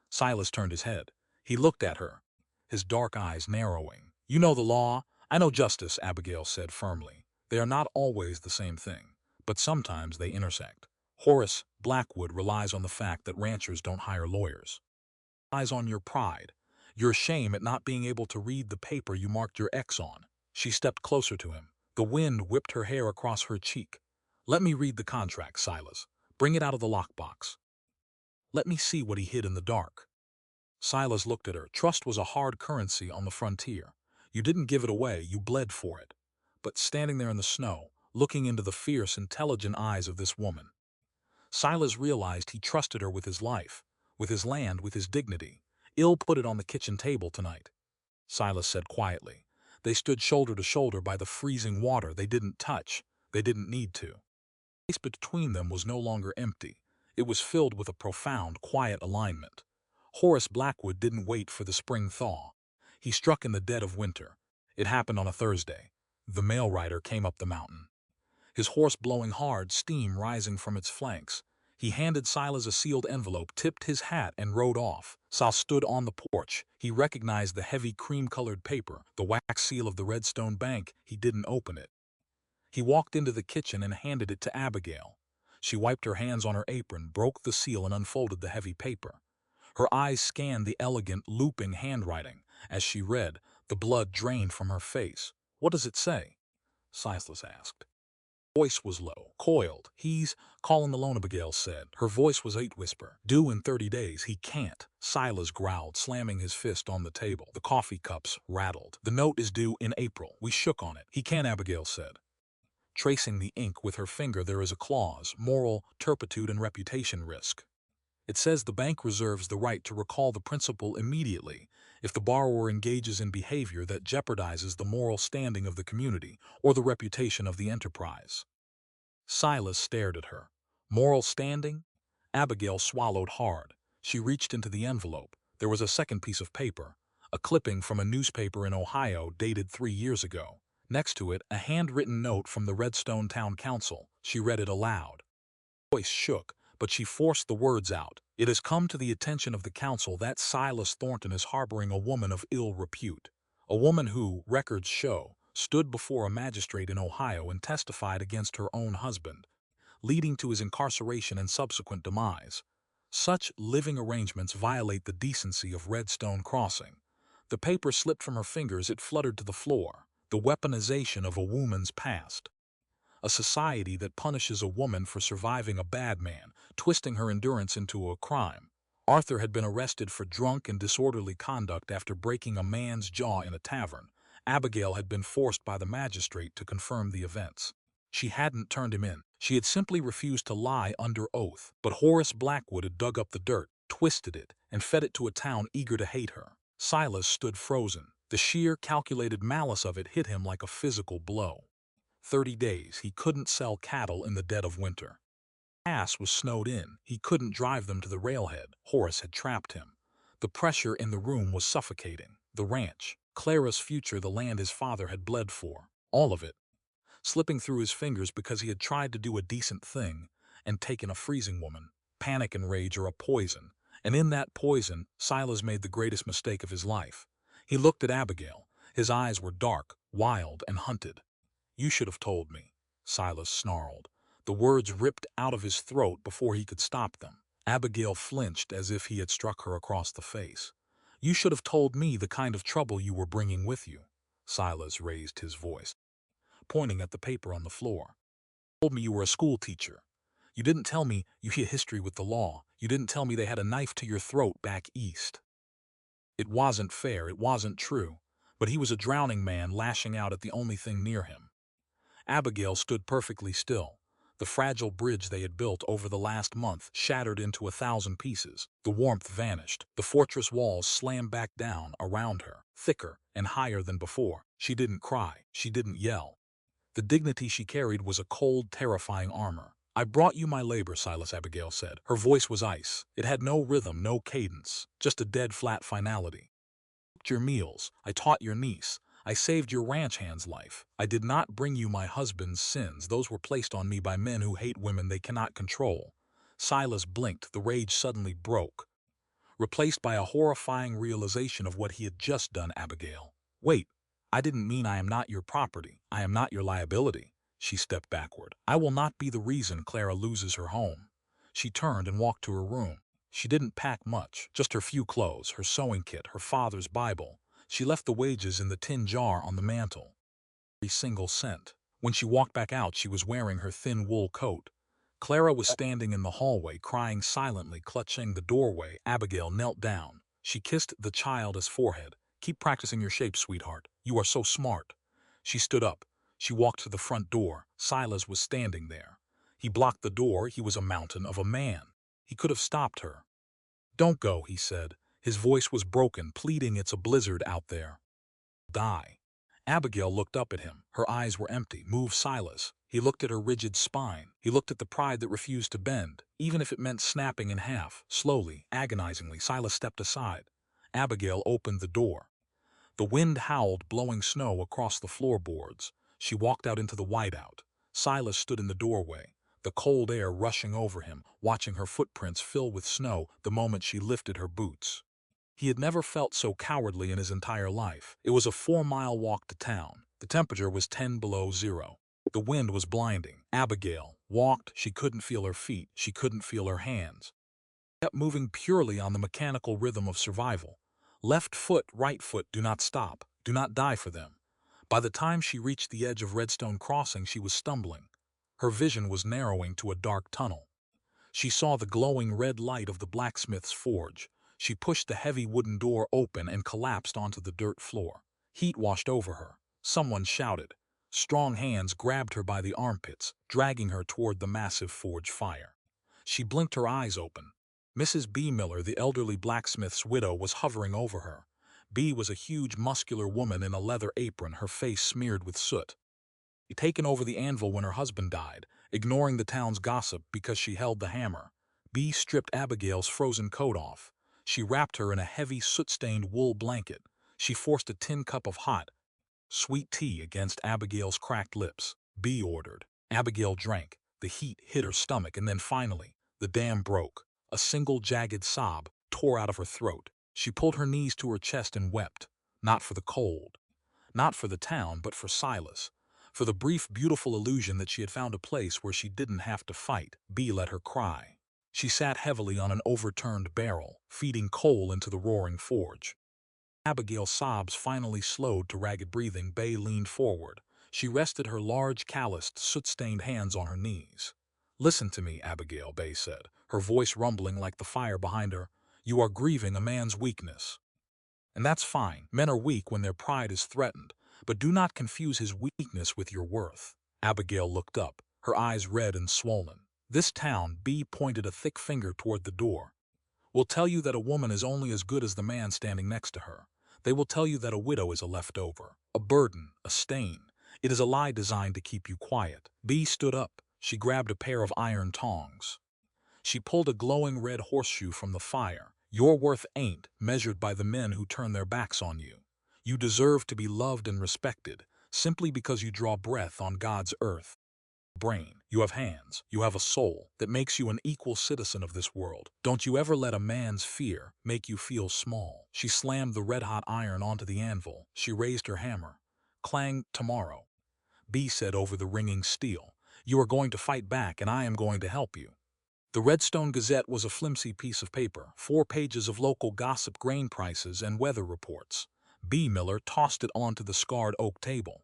Silas turned his head. He looked at her, his dark eyes narrowing. You know the law. I know justice, Abigail said firmly. They are not always the same thing, but sometimes they intersect. Horace Blackwood relies on the fact that ranchers don't hire lawyers. Relies on your pride, your shame at not being able to read the paper you marked your X on. She stepped closer to him. The wind whipped her hair across her cheek. Let me read the contract, Silas. Bring it out of the lockbox. Let me see what he hid in the dark. Silas looked at her. Trust was a hard currency on the frontier. You didn't give it away, you bled for it. But standing there in the snow, looking into the fierce, intelligent eyes of this woman, Silas realized he trusted her with his life, with his land, with his dignity. Ill put it on the kitchen table tonight, Silas said quietly. They stood shoulder to shoulder by the freezing water. They didn't touch. They didn't need to. The space between them was no longer empty. It was filled with a profound, quiet alignment. Horace Blackwood didn't wait for the spring thaw. He struck in the dead of winter. It happened on a Thursday. The mail rider came up the mountain, his horse blowing hard, steam rising from its flanks. He handed Silas a sealed envelope, tipped his hat, and rode off. Silas stood on the porch. He recognized the heavy cream-colored paper, the wax seal of the Redstone Bank. He didn't open it. He walked into the kitchen and handed it to Abigail. She wiped her hands on her apron, broke the seal, and unfolded the heavy paper. Her eyes scanned the elegant, looping handwriting. As she read, the blood drained from her face. What does it say? Silas asked. Voice was low, coiled. He's calling the loan, Abigail said. Her voice was a whisper. Due in 30 days. He can't. Silas growled, slamming his fist on the table. The coffee cups rattled. The note is due in April. We shook on it. He can't, Abigail said. Tracing the ink with her finger, there is a clause, moral turpitude and reputation risk. It says the bank reserves the right to recall the principal immediately if the borrower engages in behavior that jeopardizes the moral standing of the community or the reputation of the enterprise. Silas stared at her. Moral standing? Abigail swallowed hard. She reached into the envelope. There was a second piece of paper, a clipping from a newspaper in Ohio dated 3 years ago. Next to it, a handwritten note from the Redstone Town Council. She read it aloud. Her voice shook, but she forced the words out. It has come to the attention of the council that Silas Thornton is harboring a woman of ill repute. A woman who, records show, stood before a magistrate in Ohio and testified against her own husband, leading to his incarceration and subsequent demise. Such living arrangements violate the decency of Redstone Crossing. The paper slipped from her fingers, it fluttered to the floor. The weaponization of a woman's past. A society that punishes a woman for surviving a bad man, twisting her endurance into a crime. Arthur had been arrested for drunk and disorderly conduct after breaking a man's jaw in a tavern. Abigail had been forced by the magistrate to confirm the events. She hadn't turned him in. She had simply refused to lie under oath. But Horace Blackwood had dug up the dirt, twisted it, and fed it to a town eager to hate her. Silas stood frozen. The sheer, calculated malice of it hit him like a physical blow. 30 days he couldn't sell cattle in the dead of winter. Ass was snowed in. He couldn't drive them to the railhead. Horace had trapped him. The pressure in the room was suffocating. The ranch, Clara's future, the land his father had bled for. All of it. Slipping through his fingers because he had tried to do a decent thing and taken a freezing woman. Panic and rage are a poison. And in that poison, Silas made the greatest mistake of his life. He looked at Abigail. His eyes were dark, wild, and hunted. "You should have told me," Silas snarled. The words ripped out of his throat before he could stop them. Abigail flinched as if he had struck her across the face. "You should have told me the kind of trouble you were bringing with you." Silas raised his voice, pointing at the paper on the floor. "You told me you were a school teacher. You didn't tell me you had history with the law. You didn't tell me they had a knife to your throat back east." It wasn't fair, it wasn't true, but he was a drowning man lashing out at the only thing near him. Abigail stood perfectly still. The fragile bridge they had built over the last month shattered into 1,000 pieces. The warmth vanished. The fortress walls slammed back down around her, thicker and higher than before. She didn't cry. She didn't yell. The dignity she carried was a cold, terrifying armor. "I brought you my labor," Silas, Abigail said. Her voice was ice. It had no rhythm, no cadence, just a dead, flat finality. "I cooked your meals. I taught your niece. I saved your ranch hand's life. I did not bring you my husband's sins. Those were placed on me by men who hate women they cannot control." Silas blinked. The rage suddenly broke, replaced by a horrifying realization of what he had just done. "Abigail, wait. I didn't mean I am not your property. I am not your liability." She stepped backward. "I will not be the reason Clara loses her home." She turned and walked to her room. She didn't pack much, just her few clothes, her sewing kit, her father's Bible. She left the wages in the tin jar on the mantel. Every single cent. When she walked back out, she was wearing her thin wool coat. Clara was standing in the hallway, crying silently, clutching the doorway. Abigail knelt down. She kissed the child's forehead. "Keep practicing your shapes, sweetheart. You are so smart." She stood up. She walked to the front door. Silas was standing there. He blocked the door. He was a mountain of a man. He could have stopped her. "Don't go," he said. His voice was broken, pleading, "It's a blizzard out there. Die." Abigail looked up at him. Her eyes were empty. "Move, Silas." He looked at her rigid spine. He looked at the pride that refused to bend, even if it meant snapping in half. Slowly, agonizingly, Silas stepped aside. Abigail opened the door. The wind howled, blowing snow across the floorboards. She walked out into the whiteout. Silas stood in the doorway, the cold air rushing over him, watching her footprints fill with snow the moment she lifted her boots. He had never felt so cowardly in his entire life. It was a 4-mile walk to town. The temperature was 10 below zero. The wind was blinding. Abigail walked. She couldn't feel her feet. She couldn't feel her hands. She kept moving purely on the mechanical rhythm of survival. Left foot, right foot, do not stop. Do not die for them. By the time she reached the edge of Redstone Crossing, she was stumbling. Her vision was narrowing to a dark tunnel. She saw the glowing red light of the blacksmith's forge. She pushed the heavy wooden door open and collapsed onto the dirt floor. Heat washed over her. Someone shouted. Strong hands grabbed her by the armpits, dragging her toward the massive forge fire. She blinked, her eyes open. Mrs. B. Miller, the elderly blacksmith's widow, was hovering over her. B. was a huge, muscular woman in a leather apron, her face smeared with soot. She'd taken over the anvil when her husband died, ignoring the town's gossip because she held the hammer. B. stripped Abigail's frozen coat off. She wrapped her in a heavy, soot-stained wool blanket. She forced a tin cup of hot, sweet tea against Abigail's cracked lips. B. ordered. Abigail drank. The heat hit her stomach, and then finally, the dam broke. A single jagged sob tore out of her throat. She pulled her knees to her chest and wept. Not for the cold. Not for the town, but for Silas. For the brief, beautiful illusion that she had found a place where she didn't have to fight. B. let her cry. She sat heavily on an overturned barrel, feeding coal into the roaring forge. Abigail's sobs finally slowed to ragged breathing. Bay leaned forward. She rested her large, calloused, soot-stained hands on her knees. "Listen to me, Abigail," Bay said, her voice rumbling like the fire behind her. "You are grieving a man's weakness. And that's fine. Men are weak when their pride is threatened, but do not confuse his weakness with your worth." Abigail looked up, her eyes red and swollen. "This town," B pointed a thick finger toward the door, "will tell you that a woman is only as good as the man standing next to her. They will tell you that a widow is a leftover, a burden, a stain. It is a lie designed to keep you quiet." B stood up. She grabbed a pair of iron tongs. She pulled a glowing red horseshoe from the fire. "Your worth ain't measured by the men who turn their backs on you. You deserve to be loved and respected, simply because you draw breath on God's earth. Brain, you have hands, you have a soul that makes you an equal citizen of this world. Don't you ever let a man's fear make you feel small." She slammed the red-hot iron onto the anvil. She raised her hammer. "Clang, tomorrow," B said over the ringing steel. "You are going to fight back, and I am going to help you." The Redstone Gazette was a flimsy piece of paper, 4 pages of local gossip, grain prices, and weather reports. B. Miller tossed it onto the scarred oak table.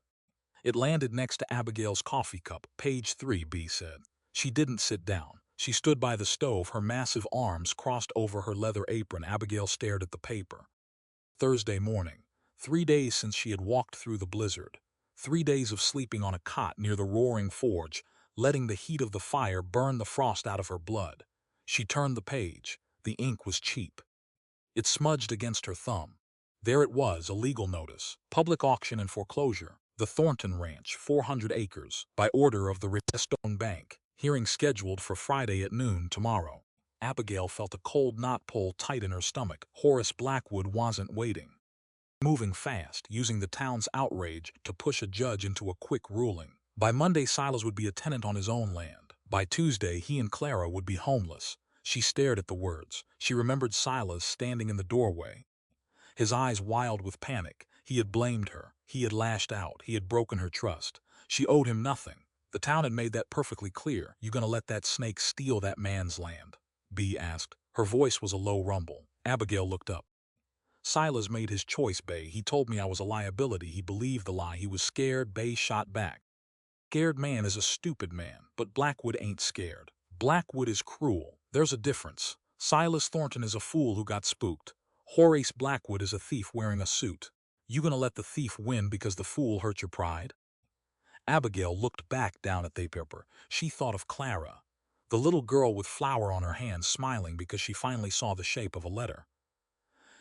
It landed next to Abigail's coffee cup. "Page 3, B said. She didn't sit down. She stood by the stove, her massive arms crossed over her leather apron. Abigail stared at the paper. Thursday morning. 3 days since she had walked through the blizzard. 3 days of sleeping on a cot near the roaring forge, letting the heat of the fire burn the frost out of her blood. She turned the page. The ink was cheap. It smudged against her thumb. There it was, a legal notice. Public auction and foreclosure. The Thornton Ranch, 400 acres, by order of the Redstone Bank. Hearing scheduled for Friday at noon tomorrow. Abigail felt a cold knot pull tight in her stomach. Horace Blackwood wasn't waiting. Moving fast, using the town's outrage to push a judge into a quick ruling. By Monday, Silas would be a tenant on his own land. By Tuesday, he and Clara would be homeless. She stared at the words. She remembered Silas standing in the doorway, his eyes wild with panic. He had blamed her. He had lashed out. He had broken her trust. She owed him nothing. The town had made that perfectly clear. "You gonna let that snake steal that man's land?" B asked. Her voice was a low rumble. Abigail looked up. "Silas made his choice, Bay. He told me I was a liability. He believed the lie. He was scared." Bay shot back. "Scared man is a stupid man, but Blackwood ain't scared. Blackwood is cruel. There's a difference. Silas Thornton is a fool who got spooked. Horace Blackwood is a thief wearing a suit. You gonna let the thief win because the fool hurt your pride?" Abigail looked back down at the paper. She thought of Clara, the little girl with flour on her hands, smiling because she finally saw the shape of a letter.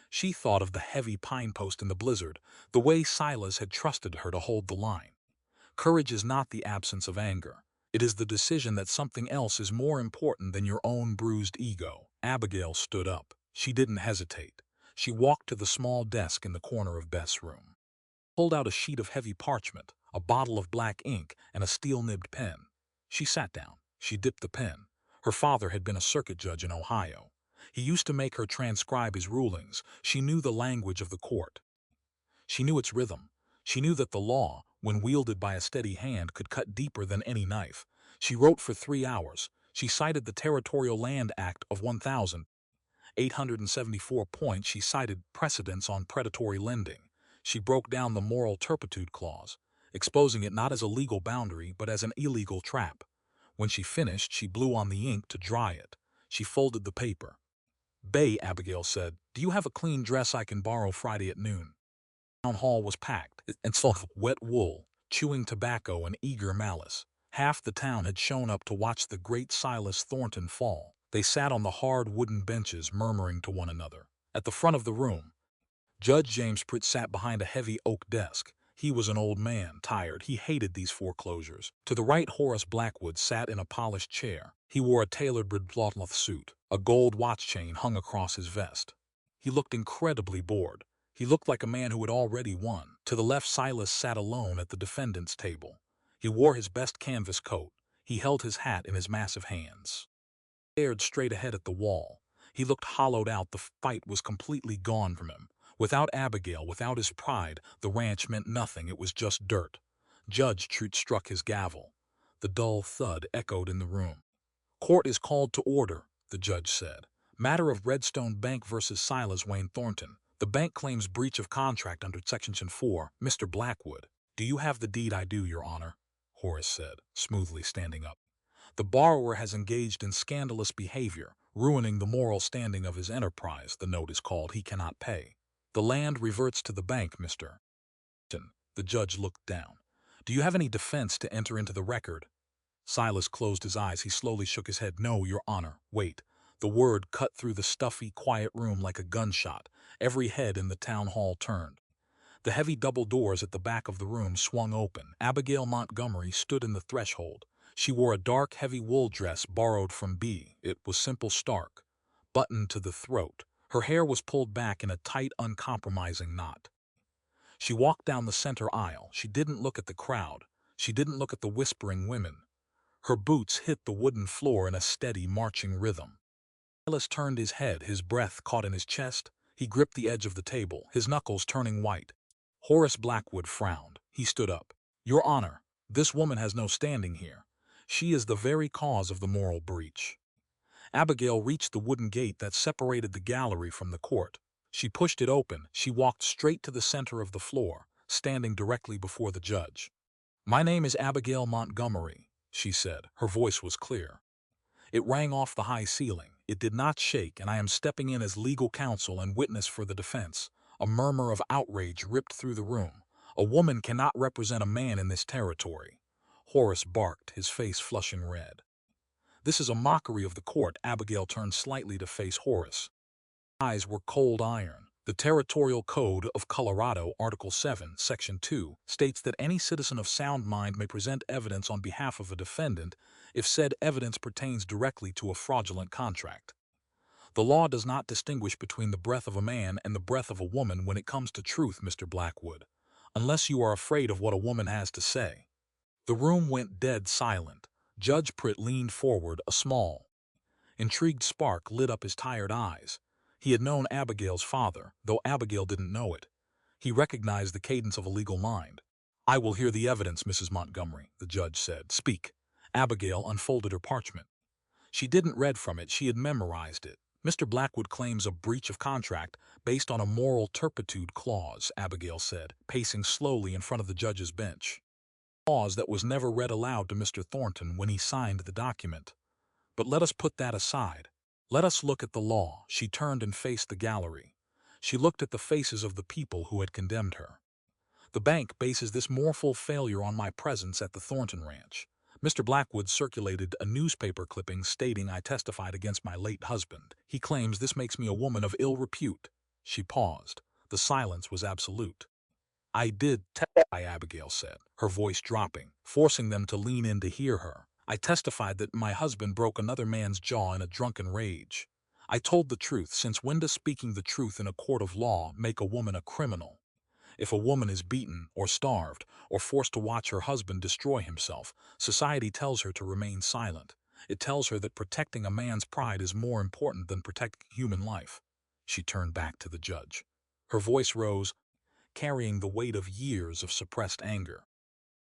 She thought of the heavy pine post in the blizzard, the way Silas had trusted her to hold the line. Courage is not the absence of anger. It is the decision that something else is more important than your own bruised ego. Abigail stood up. She didn't hesitate. She walked to the small desk in the corner of Beth's room, pulled out a sheet of heavy parchment, a bottle of black ink, and a steel-nibbed pen. She sat down. She dipped the pen. Her father had been a circuit judge in Ohio. He used to make her transcribe his rulings. She knew the language of the court. She knew its rhythm. She knew that the law, when wielded by a steady hand, could cut deeper than any knife. She wrote for 3 hours. She cited the Territorial Land Act of 1874 points. She cited precedents on predatory lending. She broke down the moral turpitude clause, exposing it not as a legal boundary but as an illegal trap. When she finished, she blew on the ink to dry it. She folded the paper. "Bay," Abigail said, "do you have a clean dress I can borrow Friday at noon?" Town hall was packed, and full of wet wool, chewing tobacco, and eager malice. Half the town had shown up to watch the great Silas Thornton fall. They sat on the hard wooden benches, murmuring to one another. At the front of the room, Judge James Pritt sat behind a heavy oak desk. He was an old man, tired. He hated these foreclosures. To the right, Horace Blackwood sat in a polished chair. He wore a tailored broadcloth suit. A gold watch chain hung across his vest. He looked incredibly bored. He looked like a man who had already won. To the left, Silas sat alone at the defendant's table. He wore his best canvas coat. He held his hat in his massive hands. He stared straight ahead at the wall. He looked hollowed out. The fight was completely gone from him. Without Abigail, without his pride, the ranch meant nothing. It was just dirt. Judge Treat struck his gavel. The dull thud echoed in the room. "Court is called to order," the judge said. Matter of Redstone Bank versus Silas Wayne Thornton. The bank claims breach of contract under Section 4. Mr. Blackwood. Do you have the deed? I do, Your Honor, Horace said, smoothly standing up. The borrower has engaged in scandalous behavior, ruining the moral standing of his enterprise. The note is called. He cannot pay. The land reverts to the bank, Mr. The judge looked down. Do you have any defense to enter into the record? Silas closed his eyes. He slowly shook his head. No, Your Honor. Wait. The word cut through the stuffy, quiet room like a gunshot. Every head in the town hall turned. The heavy double doors at the back of the room swung open. Abigail Montgomery stood in the threshold. She wore a dark, heavy wool dress borrowed from B. It was simple, stark, buttoned to the throat. Her hair was pulled back in a tight, uncompromising knot. She walked down the center aisle. She didn't look at the crowd. She didn't look at the whispering women. Her boots hit the wooden floor in a steady, marching rhythm. Silas turned his head. His breath caught in his chest. He gripped the edge of the table, his knuckles turning white. Horace Blackwood frowned. He stood up. Your Honor, this woman has no standing here. She is the very cause of the moral breach. Abigail reached the wooden gate that separated the gallery from the court. She pushed it open. She walked straight to the center of the floor, standing directly before the judge. My name is Abigail Montgomery, she said. Her voice was clear. It rang off the high ceiling. It did not shake, and I am stepping in as legal counsel and witness for the defense. A murmur of outrage ripped through the room. A woman cannot represent a man in this territory. Horace barked, his face flushing red. This is a mockery of the court. Abigail turned slightly to face Horace. Her eyes were cold iron. The Territorial Code of Colorado, Article 7, Section 2, states that any citizen of sound mind may present evidence on behalf of a defendant if said evidence pertains directly to a fraudulent contract. The law does not distinguish between the breath of a man and the breath of a woman when it comes to truth, Mr. Blackwood, unless you are afraid of what a woman has to say. The room went dead silent. Judge Pritt leaned forward. A small, intrigued spark lit up his tired eyes. He had known Abigail's father, though Abigail didn't know it. He recognized the cadence of a legal mind. I will hear the evidence, Mrs. Montgomery, the judge said. Speak. Abigail unfolded her parchment. She didn't read from it. She had memorized it. Mr. Blackwood claims a breach of contract based on a moral turpitude clause, Abigail said, pacing slowly in front of the judge's bench. A clause that was never read aloud to Mr. Thornton when he signed the document. But let us put that aside. Let us look at the law. She turned and faced the gallery. She looked at the faces of the people who had condemned her. The bank bases this mournful failure on my presence at the Thornton Ranch. Mr. Blackwood circulated a newspaper clipping stating I testified against my late husband. He claims this makes me a woman of ill repute. She paused. The silence was absolute. I did testify, Abigail said, her voice dropping, forcing them to lean in to hear her. I testified that my husband broke another man's jaw in a drunken rage. I told the truth, since when does speaking the truth in a court of law make a woman a criminal? If a woman is beaten or starved or forced to watch her husband destroy himself, society tells her to remain silent. It tells her that protecting a man's pride is more important than protecting human life. She turned back to the judge. Her voice rose, carrying the weight of years of suppressed anger.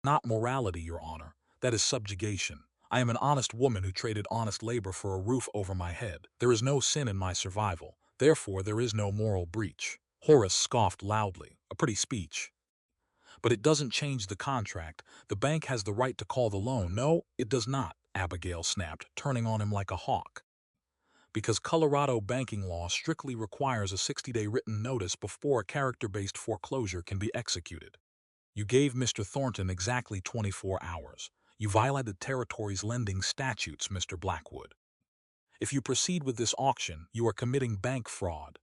Not morality, Your Honor. That is subjugation. I am an honest woman who traded honest labor for a roof over my head. There is no sin in my survival. Therefore, there is no moral breach. Horace scoffed loudly. A pretty speech. But it doesn't change the contract. The bank has the right to call the loan. No, it does not, Abigail snapped, turning on him like a hawk. Because Colorado banking law strictly requires a 60-day written notice before a character-based foreclosure can be executed. You gave Mr. Thornton exactly 24 hours. You violated territory's lending statutes, Mr. Blackwood. If you proceed with this auction, you are committing bank fraud.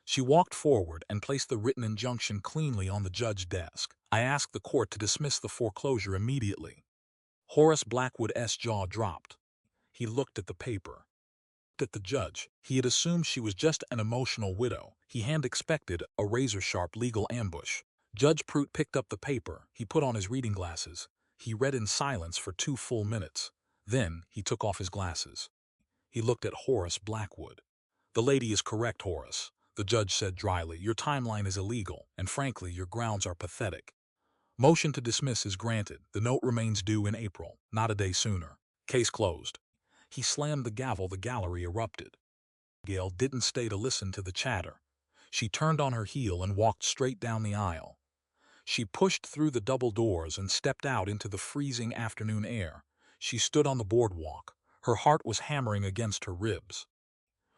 She walked forward and placed the written injunction cleanly on the judge's desk. I ask the court to dismiss the foreclosure immediately. Horace Blackwood's jaw dropped. He looked at the paper. At the judge. He had assumed she was just an emotional widow. He had expected a razor-sharp legal ambush. Judge Pritt picked up the paper. He put on his reading glasses. He read in silence for 2 full minutes. Then he took off his glasses. He looked at Horace Blackwood. The lady is correct, Horace, the judge said dryly. Your timeline is illegal, and frankly, your grounds are pathetic. Motion to dismiss is granted. The note remains due in April, not a day sooner. Case closed. He slammed the gavel. The gallery erupted. Abigail didn't stay to listen to the chatter. She turned on her heel and walked straight down the aisle. She pushed through the double doors and stepped out into the freezing afternoon air. She stood on the boardwalk. Her heart was hammering against her ribs.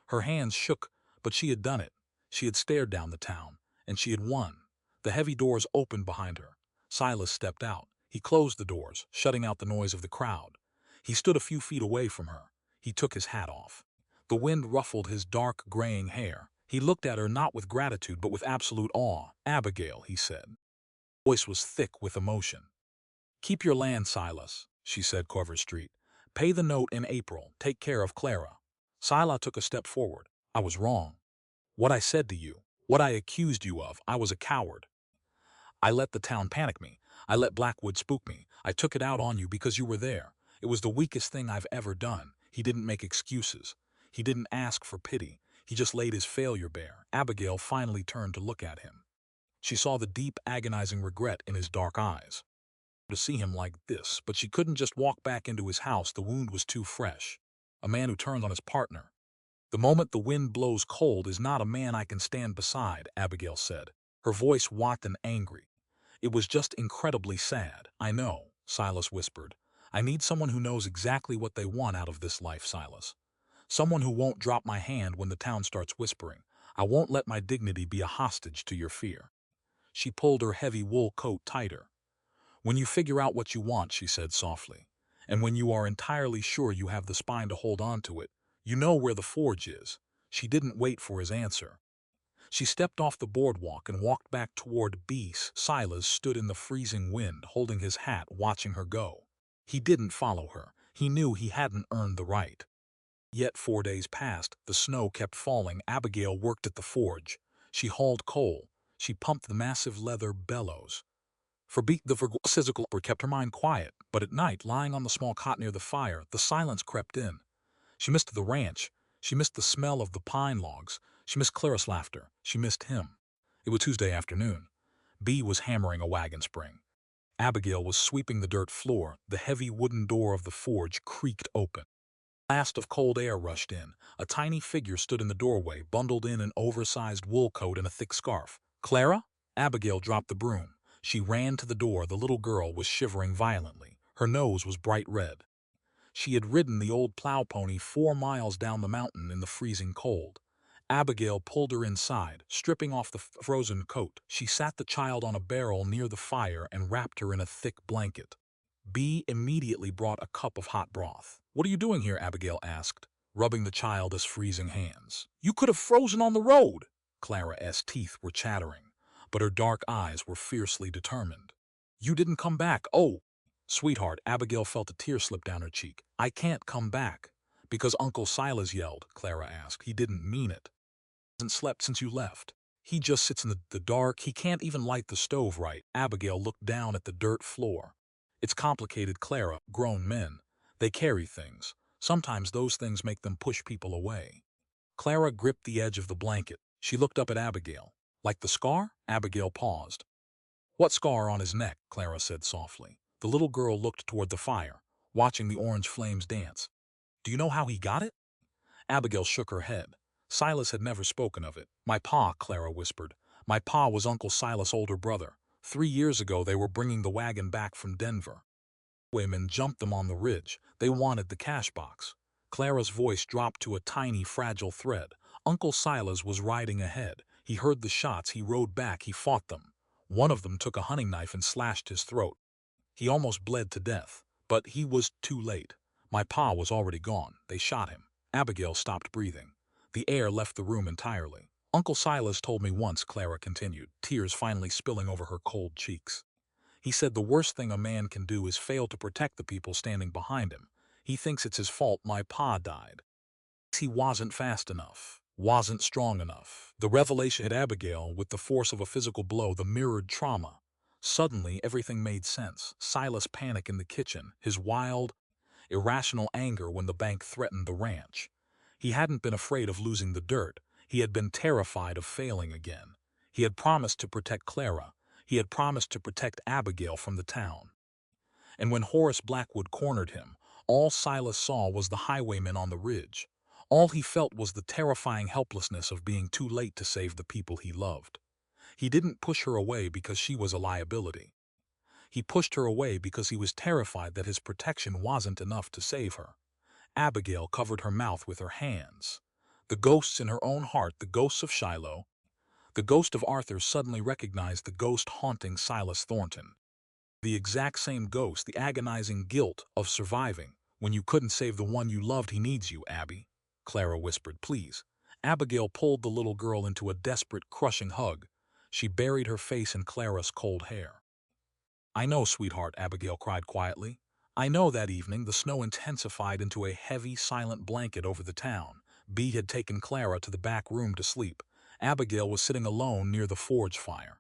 Her hands shook, but she had done it. She had stared down the town, and she had won. The heavy doors opened behind her. Silas stepped out. He closed the doors, shutting out the noise of the crowd. He stood a few feet away from her. He took his hat off. The wind ruffled his dark, graying hair. He looked at her not with gratitude but with absolute awe. "Abigail," he said. His voice was thick with emotion. "Keep your land, Silas," she said, Carver Street. "Pay the note in April. Take care of Clara." Silas took a step forward. "I was wrong. What I said to you, what I accused you of, I was a coward. I let the town panic me. I let Blackwood spook me. I took it out on you because you were there. It was the weakest thing I've ever done." He didn't make excuses. He didn't ask for pity. He just laid his failure bare. Abigail finally turned to look at him. She saw the deep, agonizing regret in his dark eyes. To see him like this, but she couldn't just walk back into his house. The wound was too fresh. A man who turned on his partner. "The moment the wind blows cold is not a man I can stand beside," Abigail said, her voice hot and angry. "It was just incredibly sad." "I know," Silas whispered. "I need someone who knows exactly what they want out of this life, Silas. Someone who won't drop my hand when the town starts whispering. I won't let my dignity be a hostage to your fear." She pulled her heavy wool coat tighter. "When you figure out what you want," she said softly, "and when you are entirely sure you have the spine to hold on to it, you know where the forge is." She didn't wait for his answer. She stepped off the boardwalk and walked back toward Beas. Silas stood in the freezing wind, holding his hat, watching her go. He didn't follow her. He knew he hadn't earned the right. Yet 4 days passed. The snow kept falling. Abigail worked at the forge. She hauled coal. She pumped the massive leather bellows. The physical kept her mind quiet, but at night, lying on the small cot near the fire, the silence crept in. She missed the ranch. She missed the smell of the pine logs. She missed Clara's laughter. She missed him. It was Tuesday afternoon. Bee was hammering a wagon spring. Abigail was sweeping the dirt floor. The heavy wooden door of the forge creaked open. A blast of cold air rushed in. A tiny figure stood in the doorway, bundled in an oversized wool coat and a thick scarf. "Clara?" Abigail dropped the broom. She ran to the door. The little girl was shivering violently. Her nose was bright red. She had ridden the old plow pony 4 miles down the mountain in the freezing cold. Abigail pulled her inside, stripping off the frozen coat. She sat the child on a barrel near the fire and wrapped her in a thick blanket. Bee immediately brought a cup of hot broth. "What are you doing here?" Abigail asked, rubbing the child's freezing hands. "You could have frozen on the road." Clara's teeth were chattering, but her dark eyes were fiercely determined. "You didn't come back." "Oh, sweetheart," Abigail felt a tear slip down her cheek. "I can't come back." "Because Uncle Silas yelled," Clara asked. "He didn't mean it. He hasn't slept since you left. He just sits in the dark. He can't even light the stove right." Abigail looked down at the dirt floor. "It's complicated, Clara. Grown men. They carry things. Sometimes those things make them push people away." Clara gripped the edge of the blanket. She looked up at Abigail. "Like the scar?" Abigail paused. "What scar on his neck?" Clara said softly. The little girl looked toward the fire, watching the orange flames dance. "Do you know how he got it?" Abigail shook her head. Silas had never spoken of it. "My pa," Clara whispered. "My pa was Uncle Silas' older brother. 3 years ago they were bringing the wagon back from Denver. Women jumped them on the ridge. They wanted the cash box." Clara's voice dropped to a tiny, fragile thread. "Uncle Silas was riding ahead. He heard the shots. He rode back. He fought them. One of them took a hunting knife and slashed his throat. He almost bled to death, but he was too late. My pa was already gone. They shot him." Abigail stopped breathing. The air left the room entirely. "Uncle Silas told me once," Clara continued, tears finally spilling over her cold cheeks. "He said the worst thing a man can do is fail to protect the people standing behind him. He thinks it's his fault my pa died. He wasn't fast enough, wasn't strong enough." The revelation hit Abigail with the force of a physical blow, the mirrored trauma. Suddenly, everything made sense. Silas' panic in the kitchen, his wild, irrational anger when the bank threatened the ranch. He hadn't been afraid of losing the dirt. He had been terrified of failing again. He had promised to protect Clara. He had promised to protect Abigail from the town. And when Horace Blackwood cornered him, All Silas saw was the highwayman on the ridge. All he felt was the terrifying helplessness of being too late to save the people he loved. He didn't push her away because she was a liability. He pushed her away because he was terrified that his protection wasn't enough to save her. Abigail covered her mouth with her hands. The ghosts in her own heart, the ghosts of Shiloh, the ghost of Arthur, suddenly recognized the ghost haunting Silas Thornton. The exact same ghost, the agonizing guilt of surviving. When you couldn't save the one you loved, he needs you, Abby, Clara whispered. Please. Abigail pulled the little girl into a desperate, crushing hug. She buried her face in Clara's cold hair. I know, sweetheart, Abigail cried quietly. I know. That evening, the snow intensified into a heavy, silent blanket over the town. Bee had taken Clara to the back room to sleep. Abigail was sitting alone near the forge fire.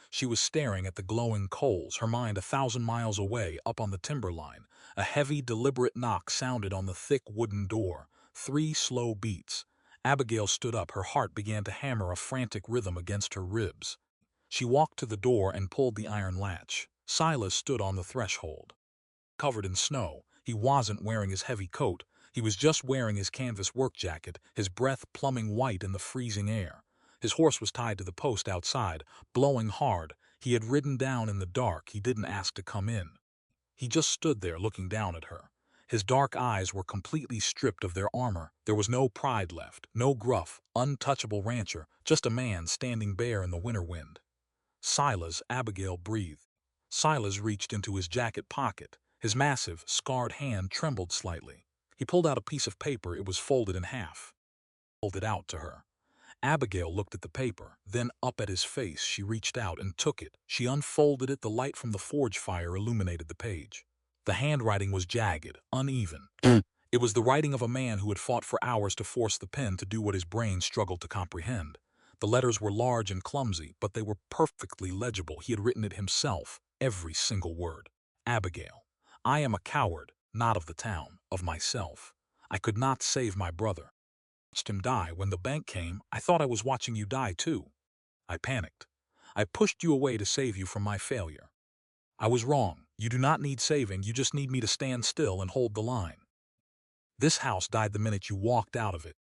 She was staring at the glowing coals, her mind 1,000 miles away up on the timberline. A heavy, deliberate knock sounded on the thick wooden door. 3 slow beats. Abigail stood up. Her heart began to hammer a frantic rhythm against her ribs. She walked to the door and pulled the iron latch. Silas stood on the threshold. Covered in snow, he wasn't wearing his heavy coat. He was just wearing his canvas work jacket, his breath plumbing white in the freezing air. His horse was tied to the post outside, blowing hard. He had ridden down in the dark. He didn't ask to come in. He just stood there looking down at her. His dark eyes were completely stripped of their armor. There was no pride left, no gruff, untouchable rancher, just a man standing bare in the winter wind. Silas, Abigail breathed. Silas reached into his jacket pocket. His massive, scarred hand trembled slightly. He pulled out a piece of paper. It was folded in half. He held it out to her. Abigail looked at the paper, then up at his face. She reached out and took it. She unfolded it. The light from the forge fire illuminated the page. The handwriting was jagged, uneven. It was the writing of a man who had fought for hours to force the pen to do what his brain struggled to comprehend. The letters were large and clumsy, but they were perfectly legible. He had written it himself, every single word. Abigail, I am a coward, not of the town, of myself. I could not save my brother. I watched him die. When the bank came, I thought I was watching you die too. I panicked. I pushed you away to save you from my failure. I was wrong. You do not need saving. You just need me to stand still and hold the line. This house died the minute you walked out of it.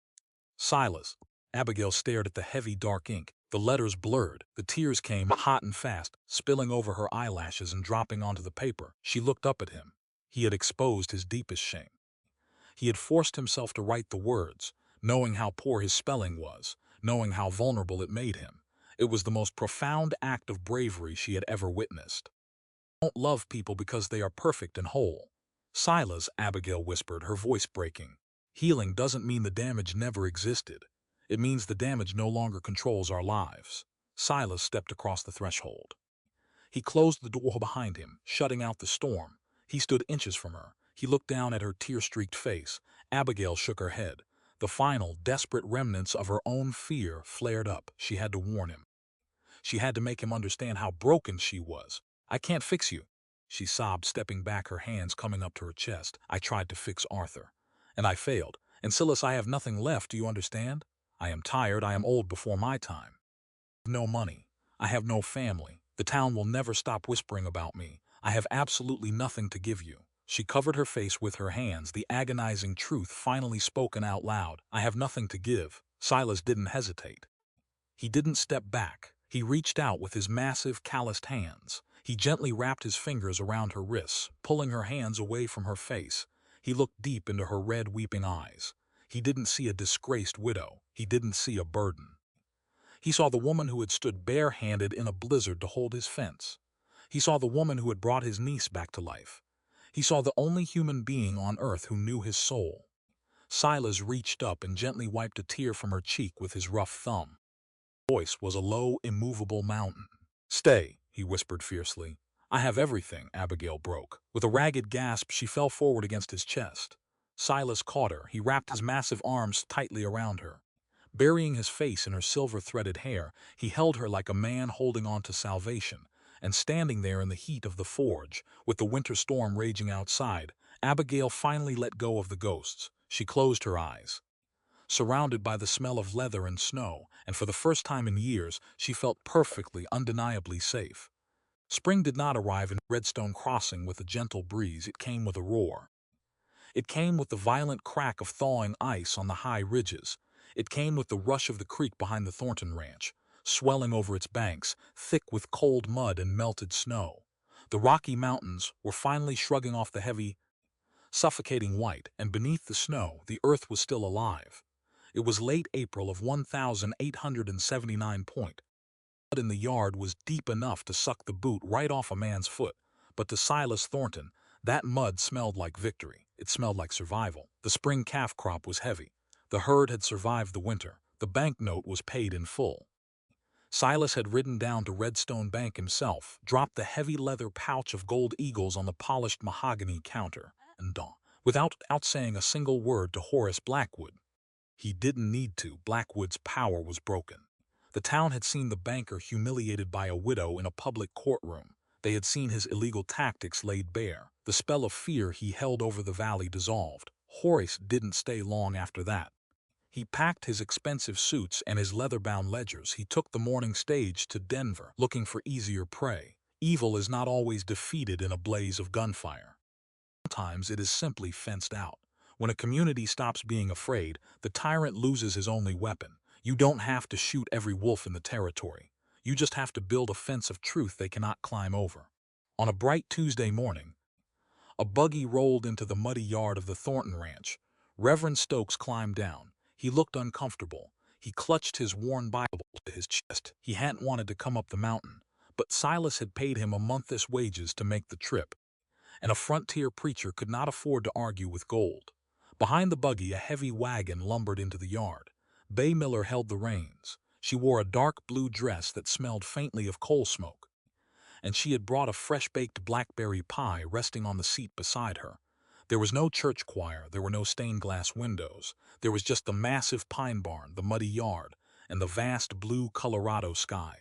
Silas. Abigail stared at the heavy dark ink. The letters blurred. The tears came hot and fast, spilling over her eyelashes and dropping onto the paper. She looked up at him. He had exposed his deepest shame. He had forced himself to write the words, knowing how poor his spelling was, knowing how vulnerable it made him. It was the most profound act of bravery she had ever witnessed. Don't love people because they are perfect and whole. Silas, Abigail whispered, her voice breaking. Healing doesn't mean the damage never existed. It means the damage no longer controls our lives. Silas stepped across the threshold. He closed the door behind him, shutting out the storm. He stood inches from her. He looked down at her tear-streaked face. Abigail shook her head. The final, desperate remnants of her own fear flared up. She had to warn him. She had to make him understand how broken she was. I can't fix you, she sobbed, stepping back, her hands coming up to her chest. I tried to fix Arthur, and I failed. And Silas, I have nothing left, do you understand? I am tired, I am old before my time. I have no money. I have no family. The town will never stop whispering about me. I have absolutely nothing to give you. She covered her face with her hands, the agonizing truth finally spoken out loud. I have nothing to give. Silas didn't hesitate. He didn't step back. He reached out with his massive, calloused hands. He gently wrapped his fingers around her wrists, pulling her hands away from her face. He looked deep into her red, weeping eyes. He didn't see a disgraced widow. He didn't see a burden. He saw the woman who had stood barehanded in a blizzard to hold his fence. He saw the woman who had brought his niece back to life. He saw the only human being on earth who knew his soul. Silas reached up and gently wiped a tear from her cheek with his rough thumb. His voice was a low, immovable mountain. Stay, he whispered fiercely. I have everything, Abigail broke. With a ragged gasp, she fell forward against his chest. Silas caught her. He wrapped his massive arms tightly around her. Burying his face in her silver-threaded hair, he held her like a man holding on to salvation. And standing there in the heat of the forge, with the winter storm raging outside, Abigail finally let go of the ghosts. She closed her eyes. Surrounded by the smell of leather and snow, and for the first time in years, she felt perfectly, undeniably safe. Spring did not arrive in Redstone Crossing with a gentle breeze. It came with a roar. It came with the violent crack of thawing ice on the high ridges. It came with the rush of the creek behind the Thornton Ranch, swelling over its banks, thick with cold mud and melted snow. The Rocky Mountains were finally shrugging off the heavy, suffocating white, and beneath the snow, the earth was still alive. It was late April of 1879. Mud in the yard was deep enough to suck the boot right off a man's foot, but to Silas Thornton, that mud smelled like victory. It smelled like survival. The spring calf crop was heavy. The herd had survived the winter. The banknote was paid in full. Silas had ridden down to Redstone Bank himself, dropped the heavy leather pouch of gold eagles on the polished mahogany counter, and without saying a single word to Horace Blackwood. He didn't need to. Blackwood's power was broken. The town had seen the banker humiliated by a widow in a public courtroom. They had seen his illegal tactics laid bare. The spell of fear he held over the valley dissolved. Horace didn't stay long after that. He packed his expensive suits and his leather-bound ledgers. He took the morning stage to Denver, looking for easier prey. Evil is not always defeated in a blaze of gunfire. Sometimes it is simply fenced out. When a community stops being afraid, the tyrant loses his only weapon. You don't have to shoot every wolf in the territory. You just have to build a fence of truth they cannot climb over. On a bright Tuesday morning, a buggy rolled into the muddy yard of the Thornton Ranch. Reverend Stokes climbed down. He looked uncomfortable. He clutched his worn Bible to his chest. He hadn't wanted to come up the mountain, but Silas had paid him a month's wages to make the trip, and a frontier preacher could not afford to argue with gold. Behind the buggy, a heavy wagon lumbered into the yard. Bay Miller held the reins. She wore a dark blue dress that smelled faintly of coal smoke, and she had brought a fresh-baked blackberry pie resting on the seat beside her. There was no church choir, there were no stained-glass windows. There was just the massive pine barn, the muddy yard, and the vast blue Colorado sky.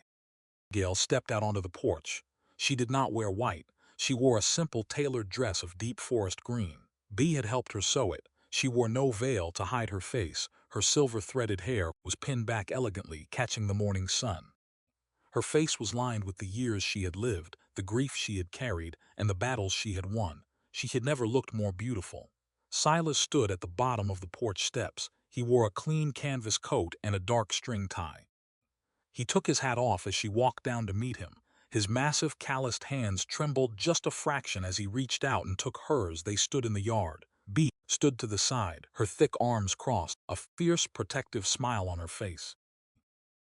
Gail stepped out onto the porch. She did not wear white. She wore a simple tailored dress of deep forest green. Bee had helped her sew it. She wore no veil to hide her face. Her silver-threaded hair was pinned back elegantly, catching the morning sun. Her face was lined with the years she had lived, the grief she had carried, and the battles she had won. She had never looked more beautiful. Silas stood at the bottom of the porch steps. He wore a clean canvas coat and a dark string tie. He took his hat off as she walked down to meet him. His massive, calloused hands trembled just a fraction as he reached out and took hers. They stood in the yard. Bee stood to the side, her thick arms crossed, a fierce, protective smile on her face.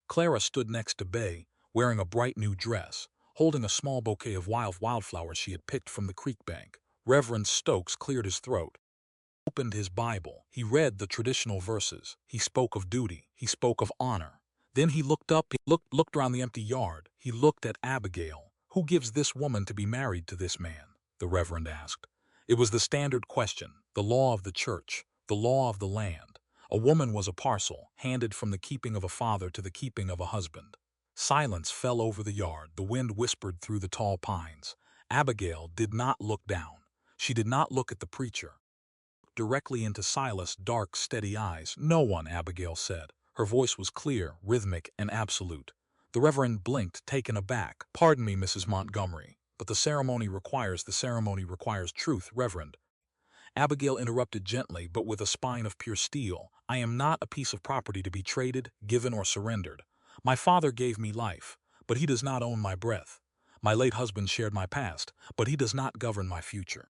Clara stood next to Bay, wearing a bright new dress, holding a small bouquet of wildflowers she had picked from the creek bank. Reverend Stokes cleared his throat, opened his Bible. He read the traditional verses. He spoke of duty. He spoke of honor. Then he looked up, looked around the empty yard. He looked at Abigail. "Who gives this woman to be married to this man?" the Reverend asked. It was the standard question, the law of the church, the law of the land. A woman was a parcel, handed from the keeping of a father to the keeping of a husband. Silence fell over the yard. The wind whispered through the tall pines. Abigail did not look down. She did not look at the preacher. Directly into Silas' dark, steady eyes. "No one," Abigail said. Her voice was clear, rhythmic, and absolute. The Reverend blinked, taken aback. "Pardon me, Mrs. Montgomery, but the ceremony requires truth, Reverend." Abigail interrupted gently, but with a spine of pure steel. "I am not a piece of property to be traded, given, or surrendered. My father gave me life, but he does not own my breath. My late husband shared my past, but he does not govern my future.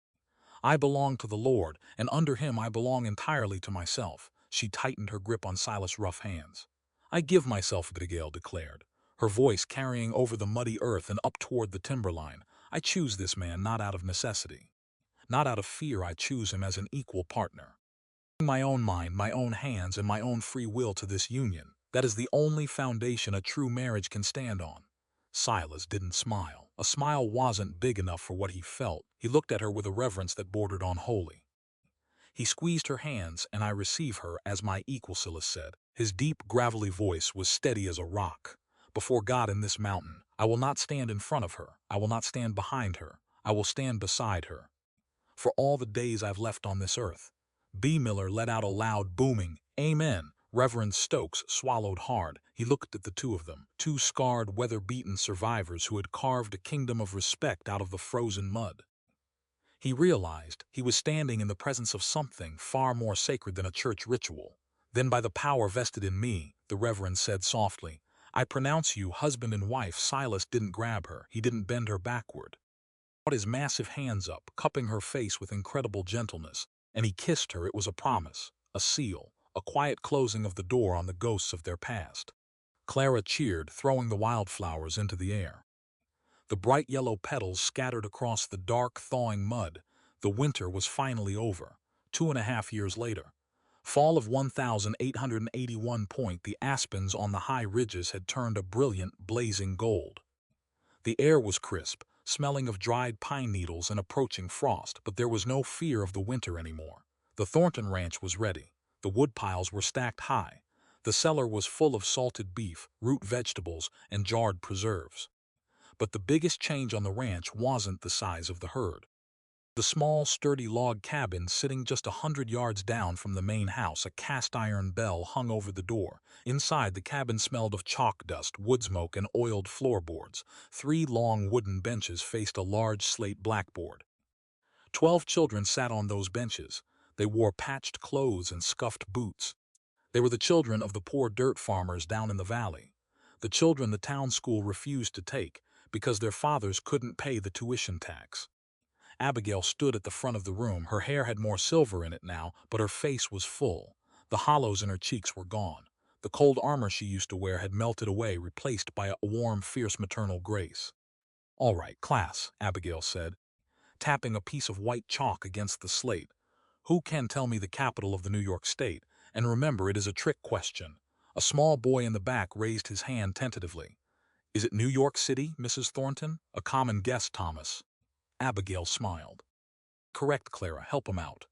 I belong to the Lord, and under him I belong entirely to myself." She tightened her grip on Silas' rough hands. "I give myself," Abigail declared, her voice carrying over the muddy earth and up toward the timberline. "I choose this man not out of necessity. Not out of fear. I choose him as an equal partner. My own mind, my own hands, and my own free will to this union. That is the only foundation a true marriage can stand on." Silas didn't smile. A smile wasn't big enough for what he felt. He looked at her with a reverence that bordered on holy. He squeezed her hands. "And I receive her as my equal," Silas said. His deep, gravelly voice was steady as a rock. "Before God in this mountain, I will not stand in front of her. I will not stand behind her. I will stand beside her. For all the days I've left on this earth." B. Miller let out a loud, booming "Amen." Reverend Stokes swallowed hard. He looked at the two of them, two scarred, weather-beaten survivors who had carved a kingdom of respect out of the frozen mud. He realized he was standing in the presence of something far more sacred than a church ritual. "Then by the power vested in me," the Reverend said softly, "I pronounce you husband and wife." Silas didn't grab her. He didn't bend her backward. He brought his massive hands up, cupping her face with incredible gentleness, and he kissed her. It was a promise, a seal, a quiet closing of the door on the ghosts of their past. Clara cheered, throwing the wildflowers into the air. The bright yellow petals scattered across the dark, thawing mud. The winter was finally over. 2.5 years later. Fall of 1881. The aspens on the high ridges had turned a brilliant, blazing gold. The air was crisp, smelling of dried pine needles and approaching frost, but there was no fear of the winter anymore. The Thornton Ranch was ready. The woodpiles were stacked high. The cellar was full of salted beef, root vegetables, and jarred preserves. But the biggest change on the ranch wasn't the size of the herd. The small, sturdy log cabin sitting just 100 yards down from the main house, a cast-iron bell hung over the door. Inside, the cabin smelled of chalk dust, wood smoke, and oiled floorboards. 3 long wooden benches faced a large slate blackboard. 12 children sat on those benches. They wore patched clothes and scuffed boots. They were the children of the poor dirt farmers down in the valley. The children the town school refused to take because their fathers couldn't pay the tuition tax. Abigail stood at the front of the room. Her hair had more silver in it now, but her face was full. The hollows in her cheeks were gone. The cold armor she used to wear had melted away, replaced by a warm, fierce maternal grace. "All right, class," Abigail said, tapping a piece of white chalk against the slate. "Who can tell me the capital of the New York State? And remember, it is a trick question." A small boy in the back raised his hand tentatively. "Is it New York City, Mrs. Thornton?" "A common guess, Thomas." Abigail smiled. "Correct, Clara. Help him out."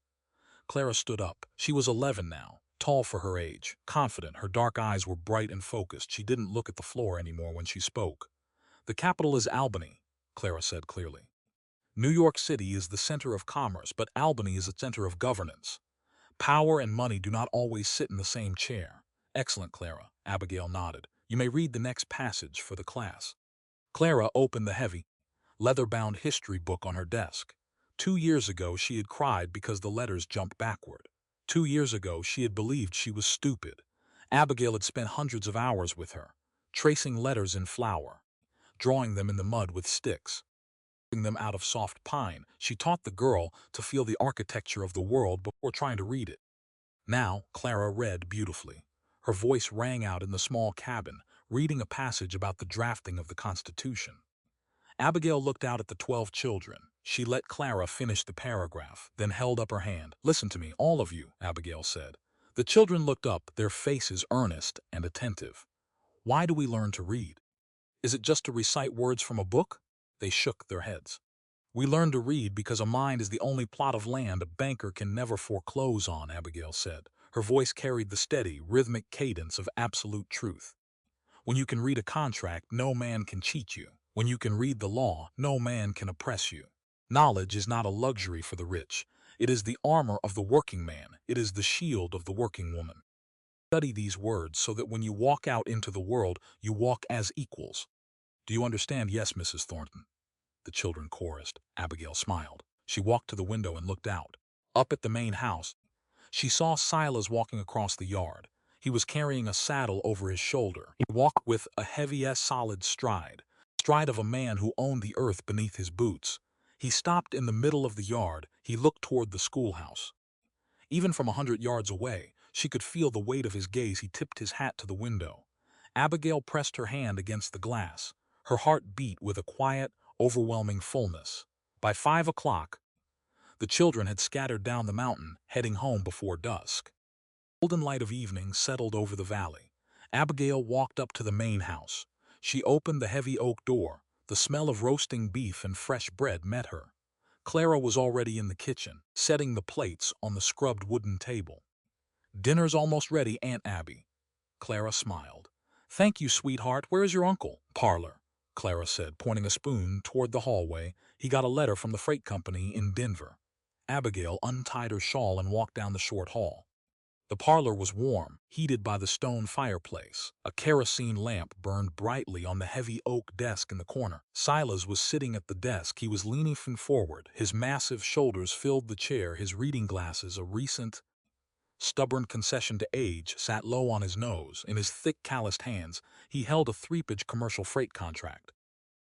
Clara stood up. She was 11 now, tall for her age, confident. Her dark eyes were bright and focused. She didn't look at the floor anymore when she spoke. "The capital is Albany," Clara said clearly. "New York City is the center of commerce, but Albany is the center of governance. Power and money do not always sit in the same chair." "Excellent, Clara," Abigail nodded. "You may read the next passage for the class." Clara opened the heavy, leather-bound history book on her desk. 2 years ago she had cried because the letters jumped backward. 2 years ago she had believed she was stupid. Abigail had spent hundreds of hours with her, tracing letters in flour, drawing them in the mud with sticks, carving them out of soft pine. She taught the girl to feel the architecture of the world before trying to read it. Now Clara read beautifully. Her voice rang out in the small cabin, reading a passage about the drafting of the Constitution. Abigail looked out at the 12 children. She let Clara finish the paragraph, then held up her hand. "Listen to me, all of you," Abigail said. The children looked up, their faces earnest and attentive. "Why do we learn to read? Is it just to recite words from a book?" They shook their heads. "We learn to read because a mind is the only plot of land a banker can never foreclose on," Abigail said. Her voice carried the steady, rhythmic cadence of absolute truth. "When you can read a contract, no man can cheat you. When you can read the law, no man can oppress you. Knowledge is not a luxury for the rich. It is the armor of the working man. It is the shield of the working woman. Study these words so that when you walk out into the world, you walk as equals. Do you understand?" "Yes, Mrs. Thornton," the children chorused. Abigail smiled. She walked to the window and looked out. Up at the main house, she saw Silas walking across the yard. He was carrying a saddle over his shoulder. He walked with a heavy, solid stride of a man who owned the earth beneath his boots. He stopped in the middle of the yard. He looked toward the schoolhouse. Even from 100 yards away, she could feel the weight of his gaze. He tipped his hat to the window. Abigail pressed her hand against the glass. Her heart beat with a quiet, overwhelming fullness. By 5 o'clock, the children had scattered down the mountain, heading home before dusk. The golden light of evening settled over the valley. Abigail walked up to the main house. She opened the heavy oak door. The smell of roasting beef and fresh bread met her. Clara was already in the kitchen, setting the plates on the scrubbed wooden table. "Dinner's almost ready, Aunt Abby." Clara smiled. "Thank you, sweetheart. Where is your uncle?" "Parlor," Clara said, pointing a spoon toward the hallway. "He got a letter from the freight company in Denver." Abigail untied her shawl and walked down the short hall. The parlor was warm, heated by the stone fireplace. A kerosene lamp burned brightly on the heavy oak desk in the corner. Silas was sitting at the desk. He was leaning forward. His massive shoulders filled the chair. His reading glasses, a recent, stubborn concession to age, sat low on his nose. In his thick, calloused hands, he held a 3-page commercial freight contract.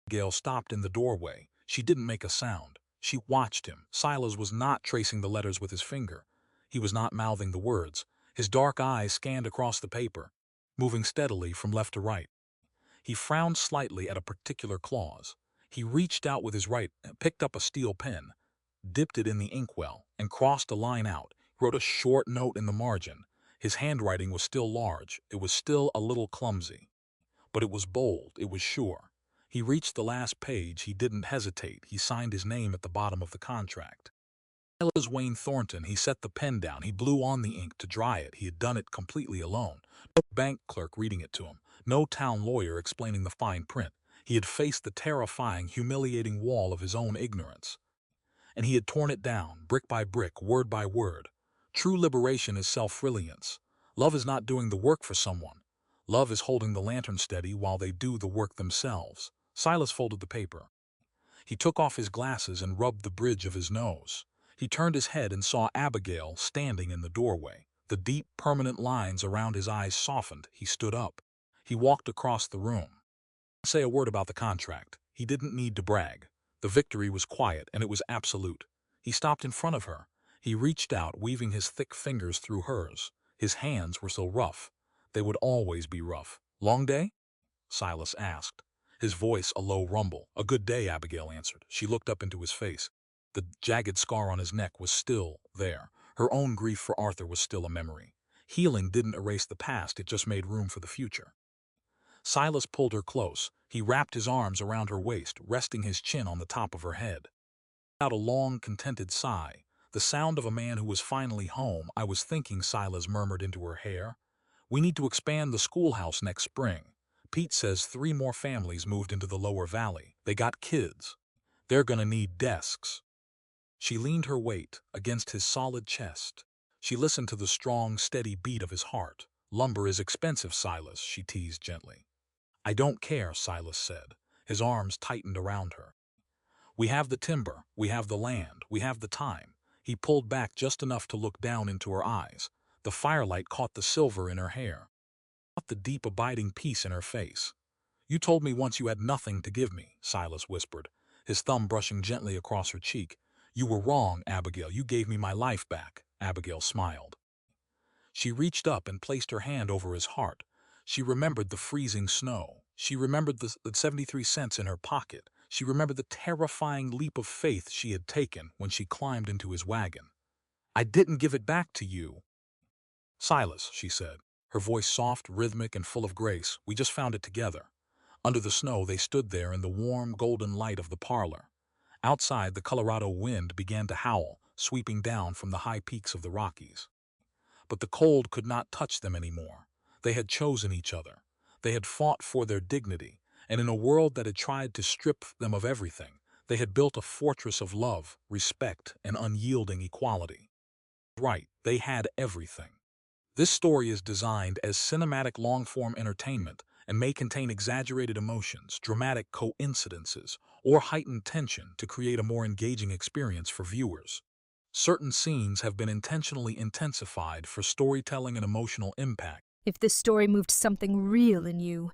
Gail stopped in the doorway. She didn't make a sound. She watched him. Silas was not tracing the letters with his finger. He was not mouthing the words. His dark eyes scanned across the paper, moving steadily from left to right. He frowned slightly at a particular clause. He reached out with his right, picked up a steel pen, dipped it in the inkwell, and crossed a line out. He wrote a short note in the margin. His handwriting was still large. It was still a little clumsy. But it was bold. It was sure. He reached the last page. He didn't hesitate. He signed his name at the bottom of the contract. Silas Wayne Thornton. He set the pen down. He blew on the ink to dry it. He had done it completely alone. No bank clerk reading it to him. No town lawyer explaining the fine print. He had faced the terrifying, humiliating wall of his own ignorance. And he had torn it down, brick by brick, word by word. True liberation is self-reliance. Love is not doing the work for someone. Love is holding the lantern steady while they do the work themselves. Silas folded the paper. He took off his glasses and rubbed the bridge of his nose. He turned his head and saw Abigail standing in the doorway. The deep, permanent lines around his eyes softened. He stood up. He walked across the room. He didn't say a word about the contract. He didn't need to brag. The victory was quiet, and it was absolute. He stopped in front of her. He reached out, weaving his thick fingers through hers. His hands were so rough. They would always be rough. "Long day?" Silas asked, his voice a low rumble. "A good day," Abigail answered. She looked up into his face. The jagged scar on his neck was still there. Her own grief for Arthur was still a memory. Healing didn't erase the past, it just made room for the future. Silas pulled her close. He wrapped his arms around her waist, resting his chin on the top of her head. Out a long, contented sigh, the sound of a man who was finally home. "I was thinking," Silas murmured into her hair. "We need to expand the schoolhouse next spring. Pete says 3 more families moved into the lower valley. They got kids. They're gonna need desks." She leaned her weight against his solid chest. She listened to the strong, steady beat of his heart. "Lumber is expensive, Silas," she teased gently. "I don't care," Silas said. His arms tightened around her. "We have the timber, we have the land, we have the time." He pulled back just enough to look down into her eyes. The firelight caught the silver in her hair, caught the deep, abiding peace in her face. "You told me once you had nothing to give me," Silas whispered, his thumb brushing gently across her cheek. "You were wrong, Abigail. You gave me my life back." Abigail smiled. She reached up and placed her hand over his heart. She remembered the freezing snow. She remembered the 73 cents in her pocket. She remembered the terrifying leap of faith she had taken when she climbed into his wagon. "I didn't give it back to you, Silas," she said, her voice soft, rhythmic, and full of grace. "We just found it together." Under the snow, they stood there in the warm, golden light of the parlor. Outside, the Colorado wind began to howl, sweeping down from the high peaks of the Rockies. But the cold could not touch them anymore. They had chosen each other. They had fought for their dignity, and in a world that had tried to strip them of everything, they had built a fortress of love, respect, and unyielding equality. Right, they had everything. This story is designed as cinematic long-form entertainment and may contain exaggerated emotions, dramatic coincidences, or heightened tension to create a more engaging experience for viewers. Certain scenes have been intentionally intensified for storytelling and emotional impact. If this story moved something real in you,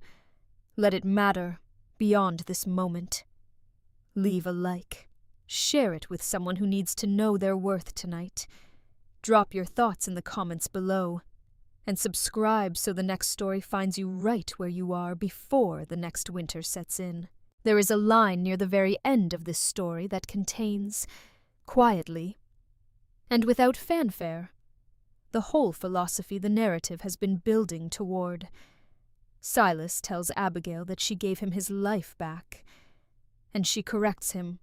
let it matter beyond this moment. Leave a like. Share it with someone who needs to know their worth tonight. Drop your thoughts in the comments below. And subscribe so the next story finds you right where you are before the next winter sets in. There is a line near the very end of this story that contains, quietly, and without fanfare, the whole philosophy the narrative has been building toward. Silas tells Abigail that she gave him his life back, and she corrects him.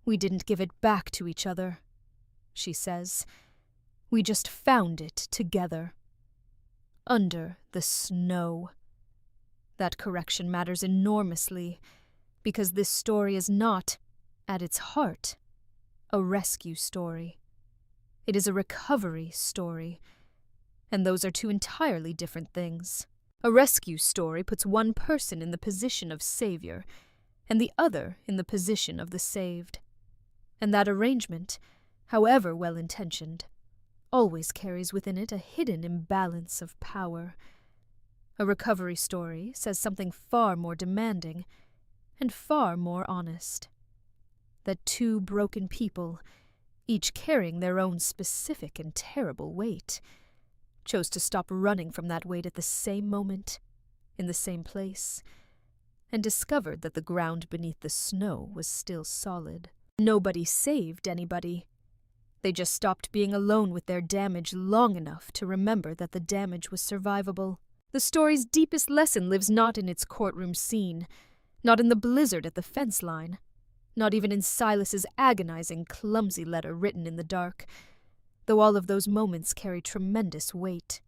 "We didn't give it back to each other," she says. "We just found it together. Under the snow." That correction matters enormously, because this story is not, at its heart, a rescue story. It is a recovery story, And those are two entirely different things. A rescue story puts one person in the position of savior, and the other in the position of the saved. And that arrangement, however well-intentioned, always carries within it a hidden imbalance of power. A recovery story says something far more demanding and far more honest. That two broken people, each carrying their own specific and terrible weight, chose to stop running from that weight at the same moment, in the same place, and discovered that the ground beneath the snow was still solid. Nobody saved anybody. They just stopped being alone with their damage long enough to remember that the damage was survivable. The story's deepest lesson lives not in its courtroom scene, not in the blizzard at the fence line, not even in Silas's agonizing, clumsy letter written in the dark, though all of those moments carry tremendous weight.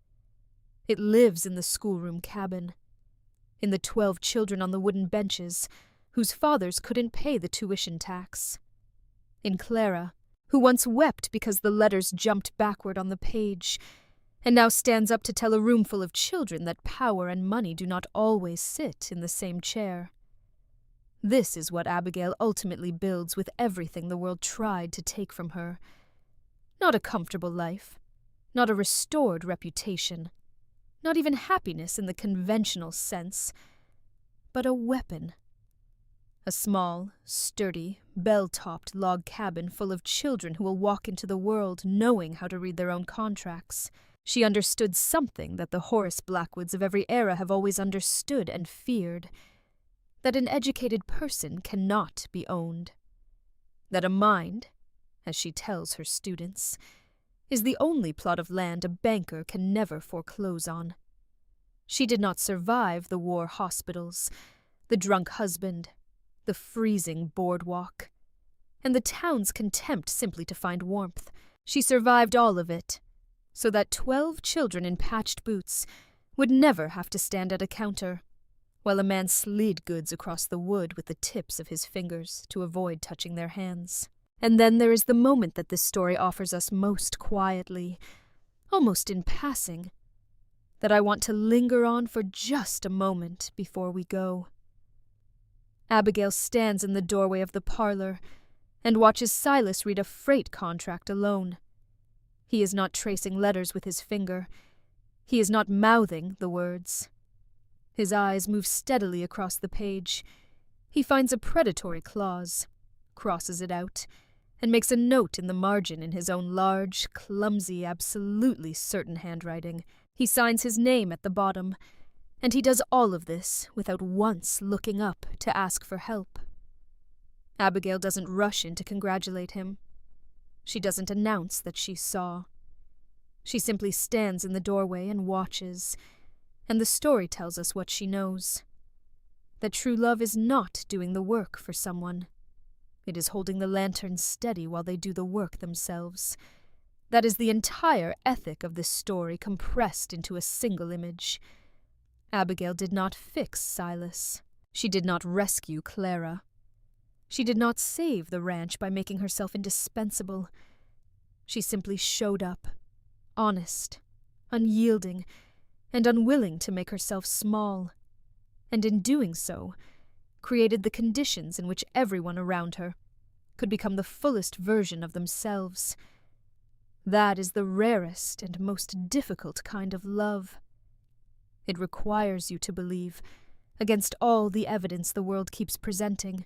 It lives in the schoolroom cabin, in the 12 children on the wooden benches whose fathers couldn't pay the tuition tax, in Clara, who once wept because the letters jumped backward on the page, and now stands up to tell a roomful of children that power and money do not always sit in the same chair. This is what Abigail ultimately builds with everything the world tried to take from her. Not a comfortable life, not a restored reputation, not even happiness in the conventional sense, but a weapon. A small, sturdy, bell-topped log cabin full of children who will walk into the world knowing how to read their own contracts. She understood something that the Horace Blackwoods of every era have always understood and feared, that an educated person cannot be owned. That a mind, as she tells her students, is the only plot of land a banker can never foreclose on. She did not survive the war hospitals, the drunk husband, the freezing boardwalk, and the town's contempt simply to find warmth. She survived all of it, so that 12 children in patched boots would never have to stand at a counter, while a man slid goods across the wood with the tips of his fingers to avoid touching their hands. And then there is the moment that this story offers us most quietly, almost in passing, that I want to linger on for just a moment before we go. Abigail stands in the doorway of the parlor and watches Silas read a freight contract alone. He is not tracing letters with his finger. He is not mouthing the words. His eyes move steadily across the page. He finds a predatory clause, crosses it out, and makes a note in the margin in his own large, clumsy, absolutely certain handwriting. He signs his name at the bottom, and he does all of this without once looking up to ask for help. Abigail doesn't rush in to congratulate him. She doesn't announce that she saw. She simply stands in the doorway and watches, and the story tells us what she knows. That true love is not doing the work for someone. It is holding the lantern steady while they do the work themselves. That is the entire ethic of this story compressed into a single image. Abigail did not fix Silas. She did not rescue Clara. She did not save the ranch by making herself indispensable. She simply showed up, honest, unyielding, and unwilling to make herself small, and in doing so, created the conditions in which everyone around her could become the fullest version of themselves. That is the rarest and most difficult kind of love. It requires you to believe, against all the evidence the world keeps presenting,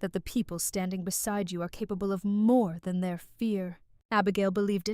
that the people standing beside you are capable of more than their fear. Abigail believed it